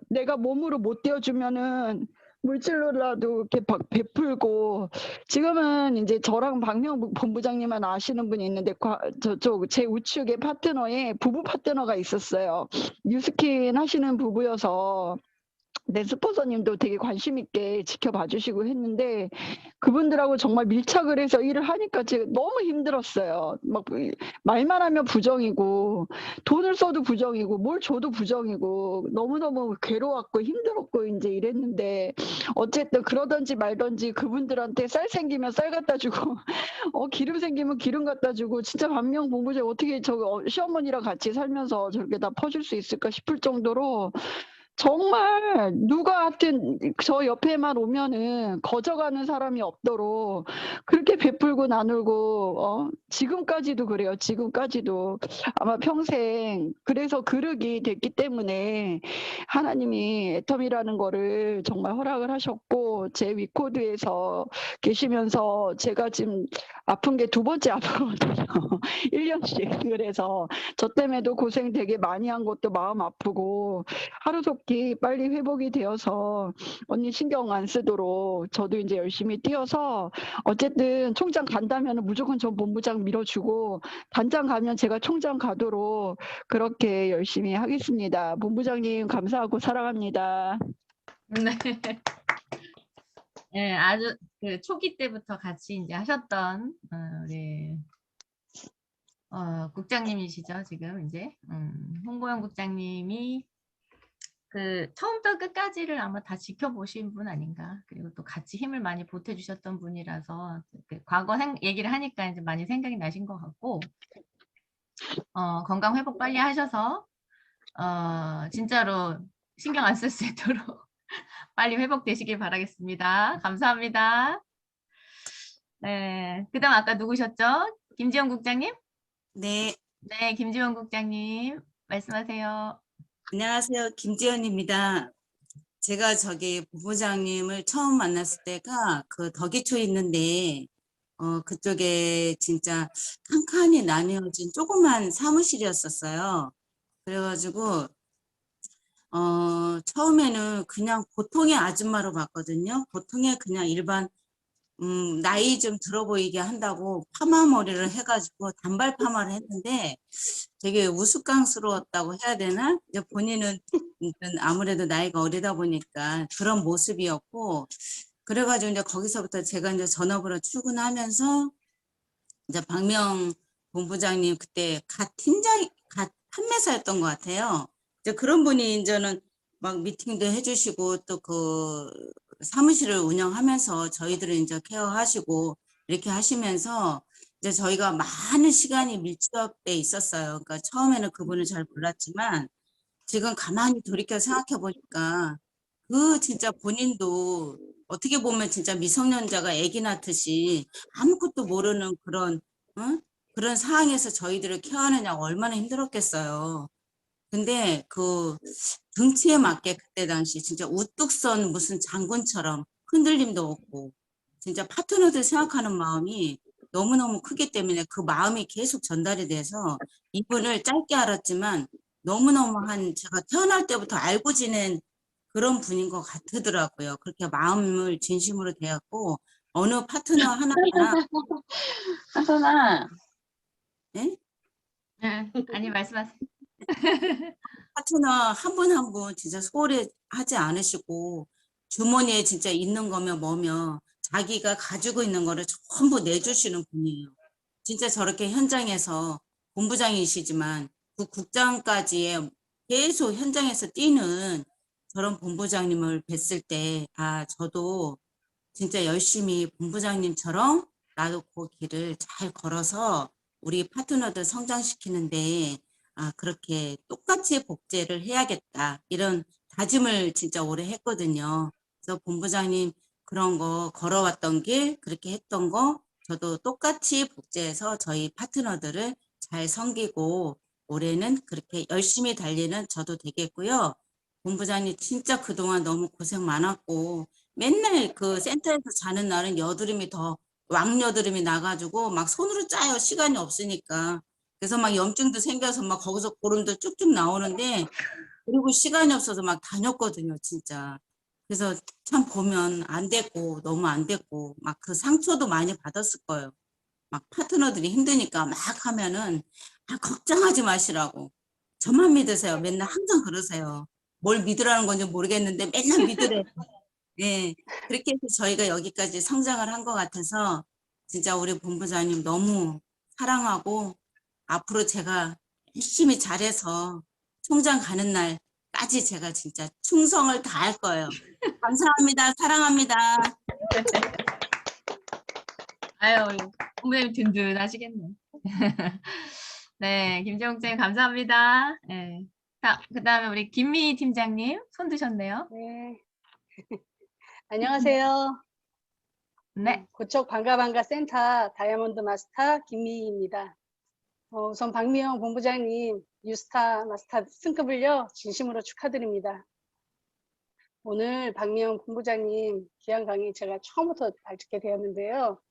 Speaker 3: 내가 몸으로 못 떼어 주면은 물질로라도 이렇게 막 베풀고 지금은 인제 저랑 박명 본부장님만 아시는 분이 있는데 저쪽 제 우측에 파트너에 부부 파트너가 있었어요. 뉴스킨 하시는 부부여서 네 스폰서님도 되게 관심 있게 지켜봐 주시고 했는데 그분들하고 정말 밀착을 해서 일을 하니까 제가 너무 힘들었어요. 막 말만 하면 부정이고 돈을 써도 부정이고 뭘 줘도 부정이고 너무너무 괴로웠고 힘들었고 인제 이랬는데 어쨌든 그러든지 말든지 그분들한테 쌀 생기면 쌀 갖다 주고 기름 생기면 기름 갖다 주고 진짜 반면 본부장 어떻게 시어머니랑 같이 살면서 저렇게 다 퍼줄 수 있을까 싶을 정도로 정말 누가 하여튼 저 옆에만 오면은 거저가는 사람이 없도록 그렇게 베풀고 나누고 지금까지도 그래요. 지금까지도. 아마 평생 그래서 그릇이 됐기 때문에 하나님이 애텀이라는 거를 정말 허락을 하셨고 제 위코드에서 계시면서 제가 지금 아픈 게 2번째 아프거든요. 1 년씩. 그래서 저 때문에도 고생 되게 많이 한 것도 마음 아프고 하루속히 빨리 회복이 되어서 언니 신경 안 쓰도록 저도 인제 열심히 뛰어서 어쨌든 총장 간다면은 무조건 전 본부장 밀어주고 단장 가면 제가 총장 가도록 그렇게 열심히 하겠습니다. 본부장님 감사하고 사랑합니다.
Speaker 1: 네. 예, 아주 그 초기 때부터 같이 인제 하셨던 우리 국장님이시죠, 지금 인제. 홍보영 국장님이 그 처음부터 끝까지를 아마 다 지켜보신 분 아닌가. 그리고 또 같이 힘을 많이 보태주셨던 분이라서 그 과거 얘기를 하니까 이제 많이 생각이 나신 것 같고 건강 회복 빨리 하셔서 진짜로 신경 안 쓸 수 있도록 빨리 회복되시길 바라겠습니다. 감사합니다. 네, 그다음 아까 누구셨죠? 김지영 국장님?
Speaker 4: 네,
Speaker 1: 네, 김지영 국장님 말씀하세요.
Speaker 4: 안녕하세요. 김지연입니다. 제가 저기 부부장님을 처음 만났을 때가 그 덕이초에 있는데 그쪽에 진짜 칸칸이 나뉘어진 조그만 사무실이었었어요. 그래가지고 처음에는 그냥 보통의 아줌마로 봤거든요. 보통의 그냥 일반 나이 좀 들어 보이게 한다고 파마 머리를 해가지고 단발 파마를 했는데 되게 우스꽝스러웠다고 해야 되나? 이제 본인은 아무래도 나이가 어리다 보니까 그런 모습이었고, 그래가지고 이제 거기서부터 제가 이제 전업으로 출근하면서 이제 박명 본부장님 그때 갓 판매사였던 것 같아요. 이제 그런 분이 이제는 막 미팅도 해주시고 또 그 사무실을 운영하면서 저희들을 이제 케어하시고 이렇게 하시면서 이제 저희가 많은 시간이 밀접돼 있었어요. 그러니까 처음에는 그분을 잘 몰랐지만 지금 가만히 돌이켜 생각해 보니까 그 진짜 본인도 어떻게 보면 진짜 미성년자가 애기 낳듯이 아무것도 모르는 그런 그런 상황에서 저희들을 케어하느냐고 얼마나 힘들었겠어요. 근데 그 등치에 맞게 그때 당시 진짜 우뚝 선 무슨 장군처럼 흔들림도 없고 진짜 파트너들 생각하는 마음이 너무너무 크기 때문에 그 마음이 계속 전달이 돼서 이분을 짧게 알았지만 너무너무 제가 태어날 때부터 알고 지낸 그런 분인 것 같더라고요. 그렇게 마음을 진심으로 대했고 어느 파트너 하나하나
Speaker 5: 하선아,
Speaker 4: 예?
Speaker 1: 네, 아니 말씀하세요.
Speaker 4: 파트너 한 분 한 분 진짜 소홀히 하지 않으시고 주머니에 진짜 있는 거면 뭐며 자기가 가지고 있는 거를 전부 내주시는 분이에요. 진짜 저렇게 현장에서 본부장이시지만 그 국장까지의 계속 현장에서 뛰는 저런 본부장님을 뵀을 때, 아, 저도 진짜 열심히 본부장님처럼 나도 그 길을 잘 걸어서 우리 파트너들 성장시키는데 그렇게 똑같이 복제를 해야겠다. 이런 다짐을 진짜 오래 했거든요. 그래서 본부장님 그런 거 걸어왔던 길, 그렇게 했던 거 저도 똑같이 복제해서 저희 파트너들을 잘 섬기고 올해는 그렇게 열심히 달리는 저도 되겠고요. 본부장님 진짜 그동안 너무 고생 많았고 맨날 그 센터에서 자는 날은 여드름이 더 왕여드름이 나가지고 막 손으로 짜요. 시간이 없으니까. 그래서 막 염증도 생겨서 막 거기서 고름도 쭉쭉 나오는데 그리고 시간이 없어서 막 다녔거든요, 진짜. 그래서 참 보면 안 됐고 너무 안 됐고 막 그 상처도 많이 받았을 거예요. 막 파트너들이 힘드니까 막 하면은 걱정하지 마시라고. 저만 믿으세요. 맨날 항상 그러세요. 뭘 믿으라는 건지 모르겠는데 맨날 믿으래. 예, 그렇게 해서 저희가 여기까지 성장을 한 것 같아서 진짜 우리 본부장님 너무 사랑하고 앞으로 제가 열심히 잘해서 총장 가는 날까지 제가 진짜 충성을 다할 거예요. 감사합니다. 사랑합니다.
Speaker 1: 아유, 본부장님 든든하시겠네. 네, 김재웅 팀장님 감사합니다. 네. 자, 그다음에 우리 김미희 팀장님 손 드셨네요.
Speaker 6: 네. 안녕하세요.
Speaker 1: 네.
Speaker 6: 고척 반가반가 센터 다이아몬드 마스터 김미희입니다. 우선 박미영 본부장님 뉴스타 마스터 승급을요 진심으로 축하드립니다. 오늘 박미영 본부장님 귀한 강의 제가 처음부터 잘 듣게 되었는데요.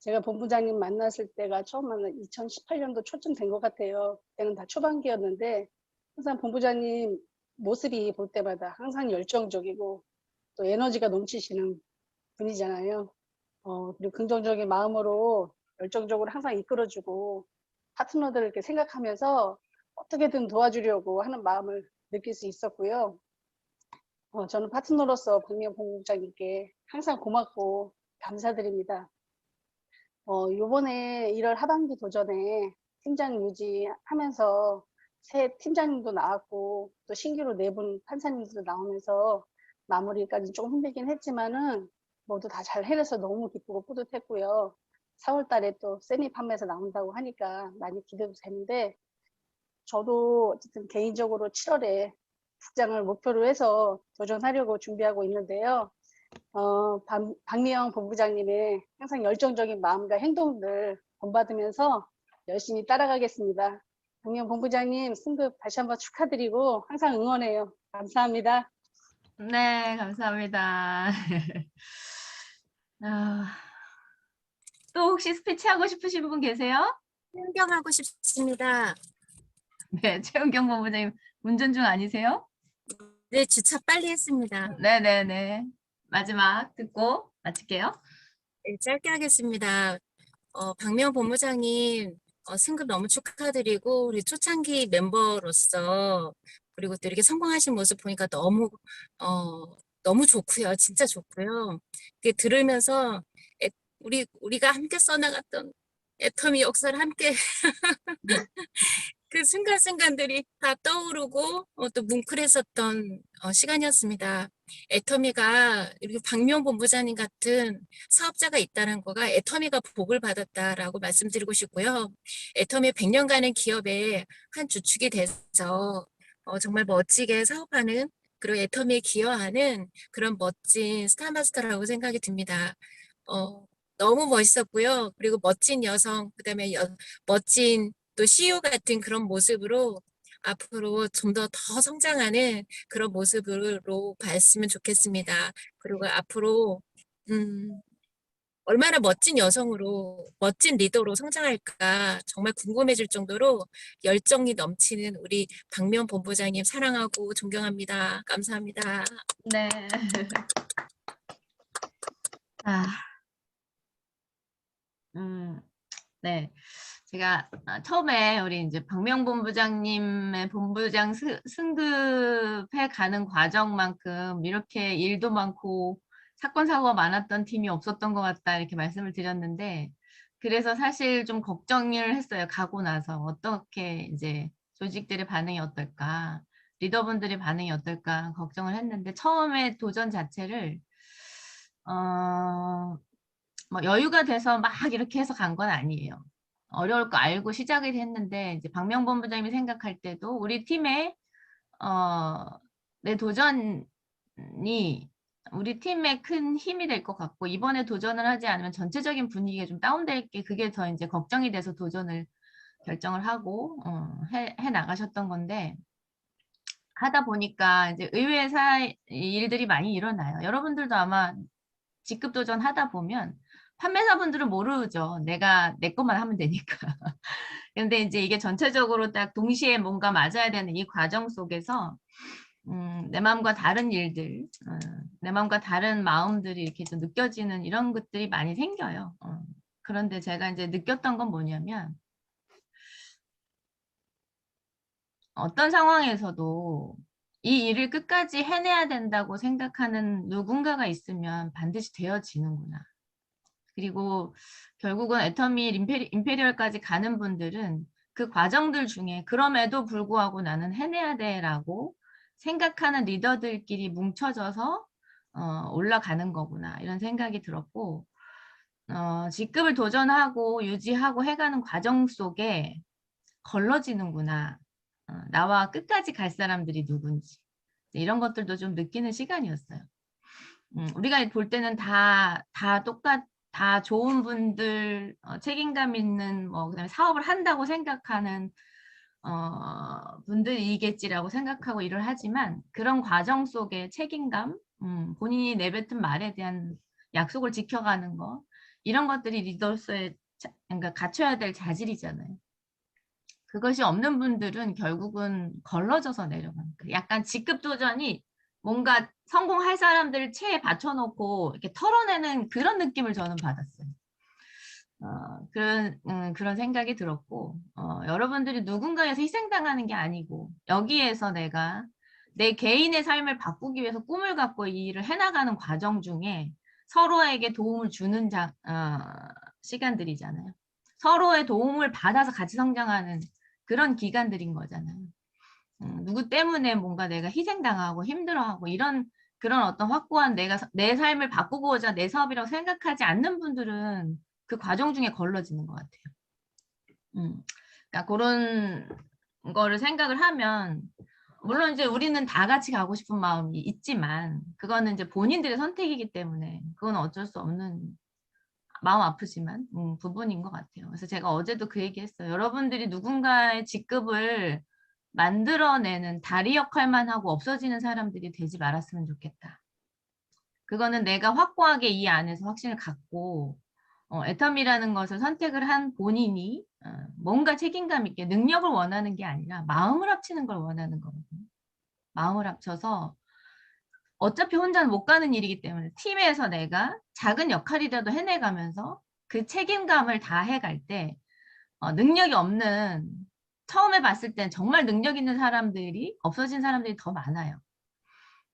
Speaker 6: 제가 본부장님 만났을 때가 처음 만난 2018년도 초쯤 된 것 같아요. 그때는 다 초반기였는데 항상 본부장님 모습이 볼 때마다 항상 열정적이고 또 에너지가 넘치시는 분이잖아요. 그리고 긍정적인 마음으로 열정적으로 항상 이끌어주고 파트너들을 이렇게 생각하면서 어떻게든 도와주려고 하는 마음을 느낄 수 있었고요. 저는 파트너로서 박미영 본부장님께 항상 고맙고 감사드립니다. 요번에 1월 하반기 도전에 팀장 유지하면서 새 팀장님도 나왔고 또 신규로 4분 판사님들도 나오면서 마무리까지 조금 힘들긴 했지만은 모두 다 잘 해내서 너무 기쁘고 뿌듯했고요. 4월 달에 또 세미 판매에서 나온다고 하니까 많이 기대도 되는데 저도 어쨌든 개인적으로 7월에 국장을 목표로 해서 도전하려고 준비하고 있는데요. 박미영 본부장님의 항상 열정적인 마음과 행동들 본받으면서 열심히 따라가겠습니다. 박미영 본부장님 승급 다시 한번 축하드리고 항상 응원해요. 감사합니다.
Speaker 1: 네, 감사합니다. 또 혹시 스피치 하고 싶으신 분 계세요?
Speaker 7: 변경하고 싶습니다.
Speaker 1: 네, 최은경 본부장님 운전 중 아니세요?
Speaker 7: 네, 주차 빨리 했습니다.
Speaker 1: 네네네. 마지막 듣고 마칠게요.
Speaker 7: 네, 짧게 하겠습니다. 박미영 본부장님 승급 너무 축하드리고 우리 초창기 멤버로서 그리고 또 이렇게 성공하신 모습 보니까 너무 너무 좋고요. 진짜 좋고요. 그게 들으면서 우리가 함께 써나갔던 애터미 역사를 함께 그 순간순간들이 다 떠오르고 또 뭉클했었던 시간이었습니다. 애터미가 이렇게 박미영 본부장님 같은 사업자가 있다는 거가 애터미가 복을 받았다라고 말씀드리고 싶고요. 애터미 100년간의 기업의 한 주축이 돼서 정말 멋지게 사업하는 그리고 애터미에 기여하는 그런 멋진 스타마스터라고 생각이 듭니다. 너무 멋있었고요. 그리고 멋진 여성, 그다음에 멋진 또 CEO 같은 그런 모습으로 앞으로 좀 더 성장하는 그런 모습으로 봤으면 좋겠습니다. 그리고 앞으로 얼마나 멋진 여성으로, 멋진 리더로 성장할까 정말 궁금해질 정도로 열정이 넘치는 우리 박미영 본부장님 사랑하고 존경합니다. 감사합니다.
Speaker 1: 네. 아, 네. 제가 처음에 우리 이제 박명 본부장님의 본부장 승급해 가는 과정만큼 이렇게 일도 많고 사건 사고가 많았던 팀이 없었던 것 같다 이렇게 말씀을 드렸는데, 그래서 사실 좀 걱정을 했어요. 가고 나서 어떻게 이제 조직들의 반응이 어떨까, 리더분들의 반응이 어떨까 걱정을 했는데, 처음에 도전 자체를 뭐 여유가 돼서 막 이렇게 해서 간 건 아니에요. 어려울 거 알고 시작을 했는데, 이제 박명 본부장님이 생각할 때도 우리 팀의 내 도전이 우리 팀의 큰 힘이 될 것 같고, 이번에 도전을 하지 않으면 전체적인 분위기가 좀 다운될 게, 그게 더 이제 걱정이 돼서 도전을 결정을 하고 해 나가셨던 건데, 하다 보니까 이제 의외의 일들이 많이 일어나요. 여러분들도 아마 직급 도전 하다 보면 판매사분들은 모르죠. 내가 내 것만 하면 되니까. 근데 이제 이게 전체적으로 딱 동시에 뭔가 맞아야 되는 이 과정 속에서 내 마음과 다른 일들, 내 마음과 다른 마음들이 이렇게 좀 느껴지는 이런 것들이 많이 생겨요. 그런데 제가 이제 느꼈던 건 뭐냐면, 어떤 상황에서도 이 일을 끝까지 해내야 된다고 생각하는 누군가가 있으면 반드시 되어지는구나. 그리고 결국은 애터미 임페리얼까지 가는 분들은 그 과정들 중에 그럼에도 불구하고 나는 해내야 돼라고 생각하는 리더들끼리 뭉쳐져서 올라가는 거구나, 이런 생각이 들었고, 직급을 도전하고 유지하고 해가는 과정 속에 걸러지는구나. 나와 끝까지 갈 사람들이 누군지, 이런 것들도 좀 느끼는 시간이었어요. 우리가 볼 때는 다 좋은 분들, 책임감 있는, 그다음에 사업을 한다고 생각하는 분들이겠지라고 생각하고 일을 하지만, 그런 과정 속에 책임감, 본인이 내뱉은 말에 대한 약속을 지켜가는 거, 이런 것들이 리더로서의 그러니까 갖춰야 될 자질이잖아요. 그것이 없는 분들은 결국은 걸러져서 내려가는 거예요. 약간 직급 도전이 뭔가 성공할 사람들을 체에 받쳐놓고 이렇게 털어내는 그런 느낌을 저는 받았어요. 그런 생각이 들었고, 여러분들이 누군가에서 희생당하는 게 아니고, 여기에서 내가 내 개인의 삶을 바꾸기 위해서 꿈을 갖고 이 일을 해나가는 과정 중에 서로에게 도움을 주는 시간들이잖아요. 서로의 도움을 받아서 같이 성장하는 그런 기간들인 거잖아요. 누구 때문에 뭔가 내가 희생당하고 힘들어하고 그런 어떤 확고한 내 삶을 바꾸고자 내 사업이라고 생각하지 않는 분들은 그 과정 중에 걸러지는 것 같아요. 그러니까 그런 거를 생각을 하면, 물론 이제 우리는 다 같이 가고 싶은 마음이 있지만, 그거는 이제 본인들의 선택이기 때문에 그건 어쩔 수 없는, 마음 아프지만 부분인 것 같아요. 그래서 제가 어제도 그 얘기했어요. 여러분들이 누군가의 직급을 만들어내는 다리 역할만 하고 없어지는 사람들이 되지 말았으면 좋겠다. 그거는 내가 확고하게 이 안에서 확신을 갖고 애텀이라는 것을 선택을 한 본인이 뭔가 책임감 있게 능력을 원하는 게 아니라 마음을 합치는 걸 원하는 거거든요. 마음을 합쳐서 어차피 혼자는 못 가는 일이기 때문에 팀에서 내가 작은 역할이라도 해내가면서 그 책임감을 다 해갈 때 능력이 없는, 처음에 봤을 땐 정말 능력 있는 사람들이 없어진 사람들이 더 많아요.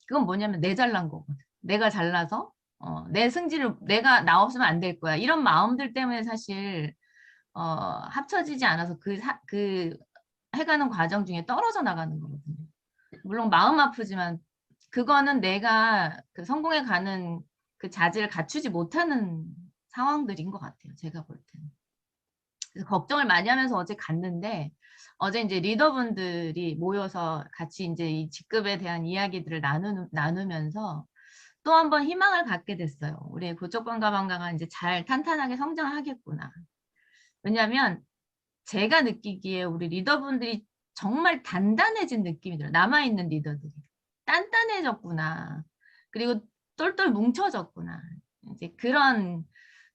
Speaker 1: 그건 뭐냐면 내 잘난 거거든. 내가 잘나서 내 승질을, 나 없으면 안 될 거야, 이런 마음들 때문에 사실 합쳐지지 않아서 그 해가는 과정 중에 떨어져 나가는 거거든요. 물론 마음 아프지만 그거는 내가 그 성공에 가는 그 자질을 갖추지 못하는 상황들인 것 같아요. 제가 볼 때는. 그래서 걱정을 많이 하면서 어제 갔는데, 어제 이제 리더분들이 모여서 같이 이제 이 직급에 대한 이야기들을 나누면서 또 한 번 희망을 갖게 됐어요. 우리 고척관광가 이제 잘 탄탄하게 성장하겠구나. 왜냐하면 제가 느끼기에 우리 리더분들이 정말 단단해진 느낌이 들어요. 남아있는 리더들이. 단단해졌구나. 그리고 똘똘 뭉쳐졌구나. 이제 그런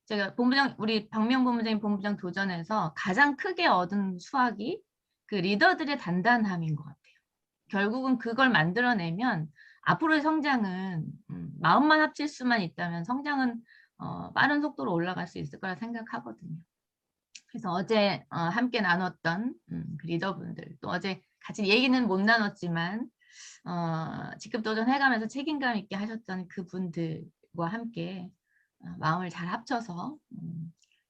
Speaker 1: 제가 우리 박미영 본부장님 본부장 도전에서 가장 크게 얻은 수확이 그 리더들의 단단함인 것 같아요. 결국은 그걸 만들어내면 앞으로의 성장은 마음만 합칠 수만 있다면 성장은 빠른 속도로 올라갈 수 있을 거라 생각하거든요. 그래서 어제 함께 나눴던 그 리더분들, 또 어제 같이 얘기는 못 나눴지만 직급 도전해가면서 책임감 있게 하셨던 그분들과 함께 마음을 잘 합쳐서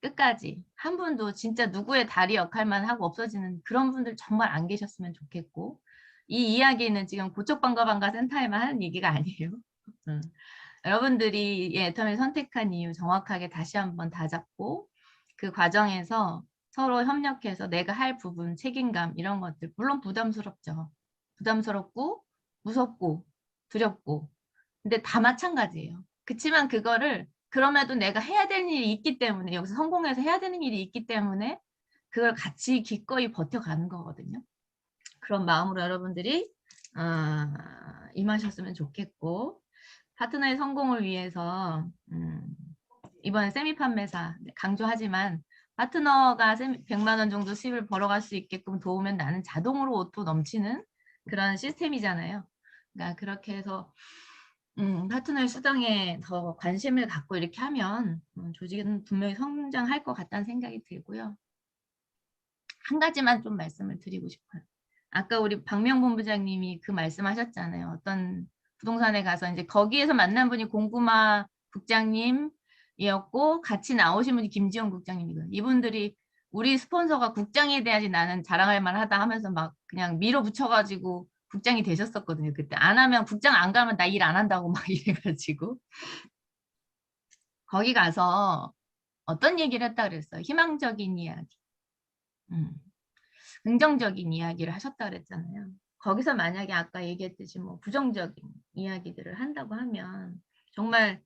Speaker 1: 끝까지 한 분도 진짜 누구의 다리 역할만 하고 없어지는 그런 분들 정말 안 계셨으면 좋겠고, 이 이야기는 지금 고척방가방가 센터에만 하는 얘기가 아니에요. 여러분들이 이 애터미를 선택한 이유 정확하게 다시 한번 다잡고 그 과정에서 서로 협력해서 내가 할 부분, 책임감 이런 것들, 물론 부담스럽죠. 부담스럽고 무섭고 두렵고, 근데 다 마찬가지예요. 그치만 그거를 그럼에도 내가 해야 되는 일이 있기 때문에, 여기서 성공해서 해야 되는 일이 있기 때문에 그걸 같이 기꺼이 버텨가는 거거든요. 그런 마음으로 여러분들이 임하셨으면 좋겠고, 파트너의 성공을 위해서 이번에 세미 판매사 강조하지만 파트너가 100만 원 정도 수입을 벌어갈 수 있게끔 도우면 나는 자동으로 오토 넘치는 그런 시스템이잖아요. 그러니까 그렇게 해서 파트너의 수당에 더 관심을 갖고 이렇게 하면 조직은 분명히 성장할 것 같다는 생각이 들고요. 한 가지만 좀 말씀을 드리고 싶어요. 아까 우리 박명 본부장님이 그 말씀하셨잖아요. 어떤 부동산에 가서 이제 거기에서 만난 분이 공구마 국장님이었고 같이 나오신 분이 김지영 국장님이거든요. 이분들이 우리 스폰서가 국장이 돼야지 나는 자랑할 만하다 하면서 막 그냥 밀어붙여가지고 국장이 되셨었거든요. 그때 안 하면 국장 안 가면 나 일 안 한다고 막 이래가지고 거기 가서 어떤 얘기를 했다 그랬어요. 희망적인 이야기, 긍정적인 이야기를 하셨다 그랬잖아요. 거기서 만약에 아까 얘기했듯이 뭐 부정적인 이야기들을 한다고 하면 정말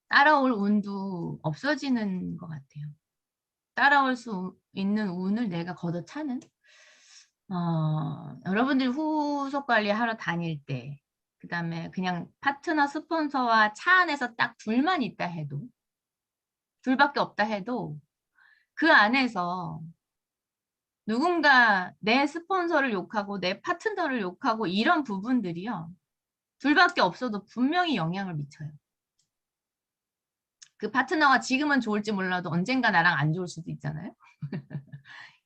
Speaker 1: 따라올 운도 없어지는 것 같아요. 따라올 수 있는 운을 내가 걷어차는 여러분들이 후속 관리하러 다닐 때, 그 다음에 그냥 파트너 스폰서와 차 안에서 딱 둘만 있다 해도, 둘밖에 없다 해도 그 안에서 누군가 내 스폰서를 욕하고 내 파트너를 욕하고 이런 부분들이요, 둘밖에 없어도 분명히 영향을 미쳐요. 그 파트너가 지금은 좋을지 몰라도 언젠가 나랑 안 좋을 수도 있잖아요.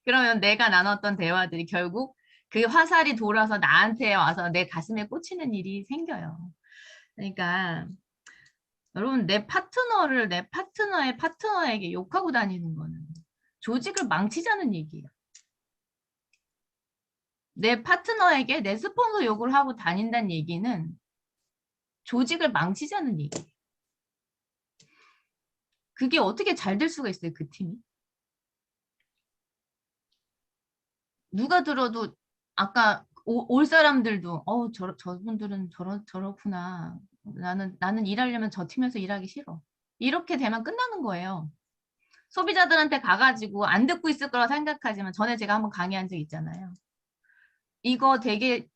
Speaker 1: 그러면 내가 나눴던 대화들이 결국 그 화살이 돌아서 나한테 와서 내 가슴에 꽂히는 일이 생겨요. 그러니까 여러분, 내 파트너를 내 파트너의 파트너에게 욕하고 다니는 거는 조직을 망치자는 얘기예요. 내 파트너에게 내 스폰서 욕을 하고 다닌다는 얘기는 조직을 망치자는 얘기예요. 그게 어떻게 잘 될 수가 있어요, 그 팀이? 누가 들어도 아까 올 사람들도 저분들은 저렇구나. 나는 일하려면 저 팀에서 일하기 싫어. 이렇게 되면 끝나는 거예요. 소비자들한테 가가지고 안 듣고 있을 거라 생각하지만 전에 제가 한번 강의한 적 있잖아요. 이거 되게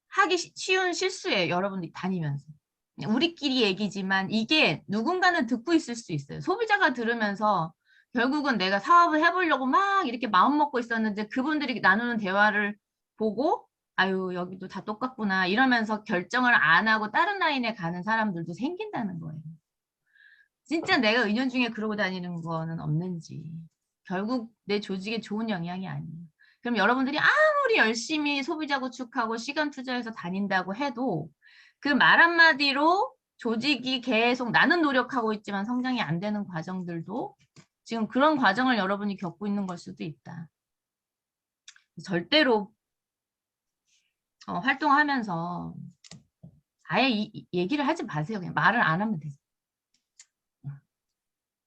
Speaker 1: 하기 쉬운 실수예요. 여러분들이 다니면서. 우리끼리 얘기지만 이게 누군가는 듣고 있을 수 있어요. 소비자가 들으면서 결국은 내가 사업을 해보려고 막 이렇게 마음 먹고 있었는데 그분들이 나누는 대화를 보고 아유 여기도 다 똑같구나 이러면서 결정을 안 하고 다른 라인에 가는 사람들도 생긴다는 거예요. 진짜 내가 은연중에 그러고 다니는 거는 없는지, 결국 내 조직에 좋은 영향이 아니에요. 그럼 여러분들이 아무리 열심히 소비자 구축하고 시간 투자해서 다닌다고 해도 그 말 한마디로 조직이 계속 나는 노력하고 있지만 성장이 안 되는 과정들도 지금 그런 과정을 여러분이 겪고 있는 걸 수도 있다. 절대로 활동하면서 아예 얘기를 하지 마세요. 그냥 말을 안 하면 되죠.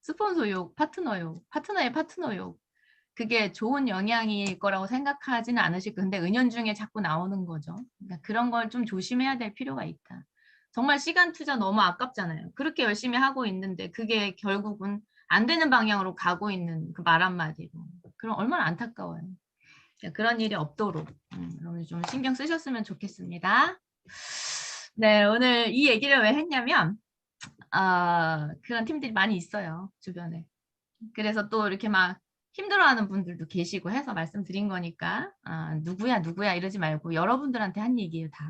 Speaker 1: 스폰서 욕, 파트너 욕, 파트너의 파트너 욕. 그게 좋은 영향일 거라고 생각하지는 않으실 건데 은연중에 자꾸 나오는 거죠. 그러니까 그런 걸 좀 조심해야 될 필요가 있다. 정말 시간 투자 너무 아깝잖아요. 그렇게 열심히 하고 있는데 그게 결국은 안 되는 방향으로 가고 있는 그 말 한마디로. 그럼 얼마나 안타까워요. 그러니까 그런 일이 없도록 여러분 좀 신경 쓰셨으면 좋겠습니다. 네, 오늘 이 얘기를 왜 했냐면 그런 팀들이 많이 있어요, 주변에. 그래서 또 이렇게 막 힘들어하는 분들도 계시고 해서 말씀드린 거니까 누구야 이러지 말고 여러분들한테 한 얘기예요, 다.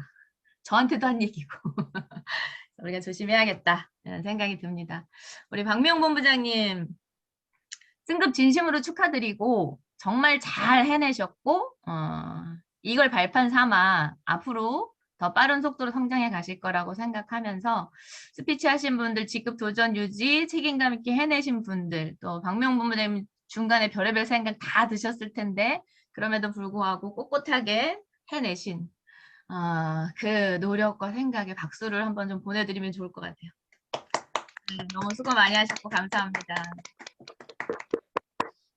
Speaker 1: 저한테도 한 얘기고. 우리가 조심해야겠다 이런 생각이 듭니다. 우리 박미영 본부장님 승급 진심으로 축하드리고 정말 잘 해내셨고 이걸 발판 삼아 앞으로 더 빠른 속도로 성장해 가실 거라고 생각하면서 스피치 하신 분들, 직급 도전 유지, 책임감 있게 해내신 분들, 또 박미영 본부장님 중간에 별의별 생각 다 드셨을 텐데 그럼에도 불구하고 꼿꼿하게 해내신 그 노력과 생각에 박수를 한번 좀 보내드리면 좋을 것 같아요. 너무 수고 많이 하셨고 감사합니다.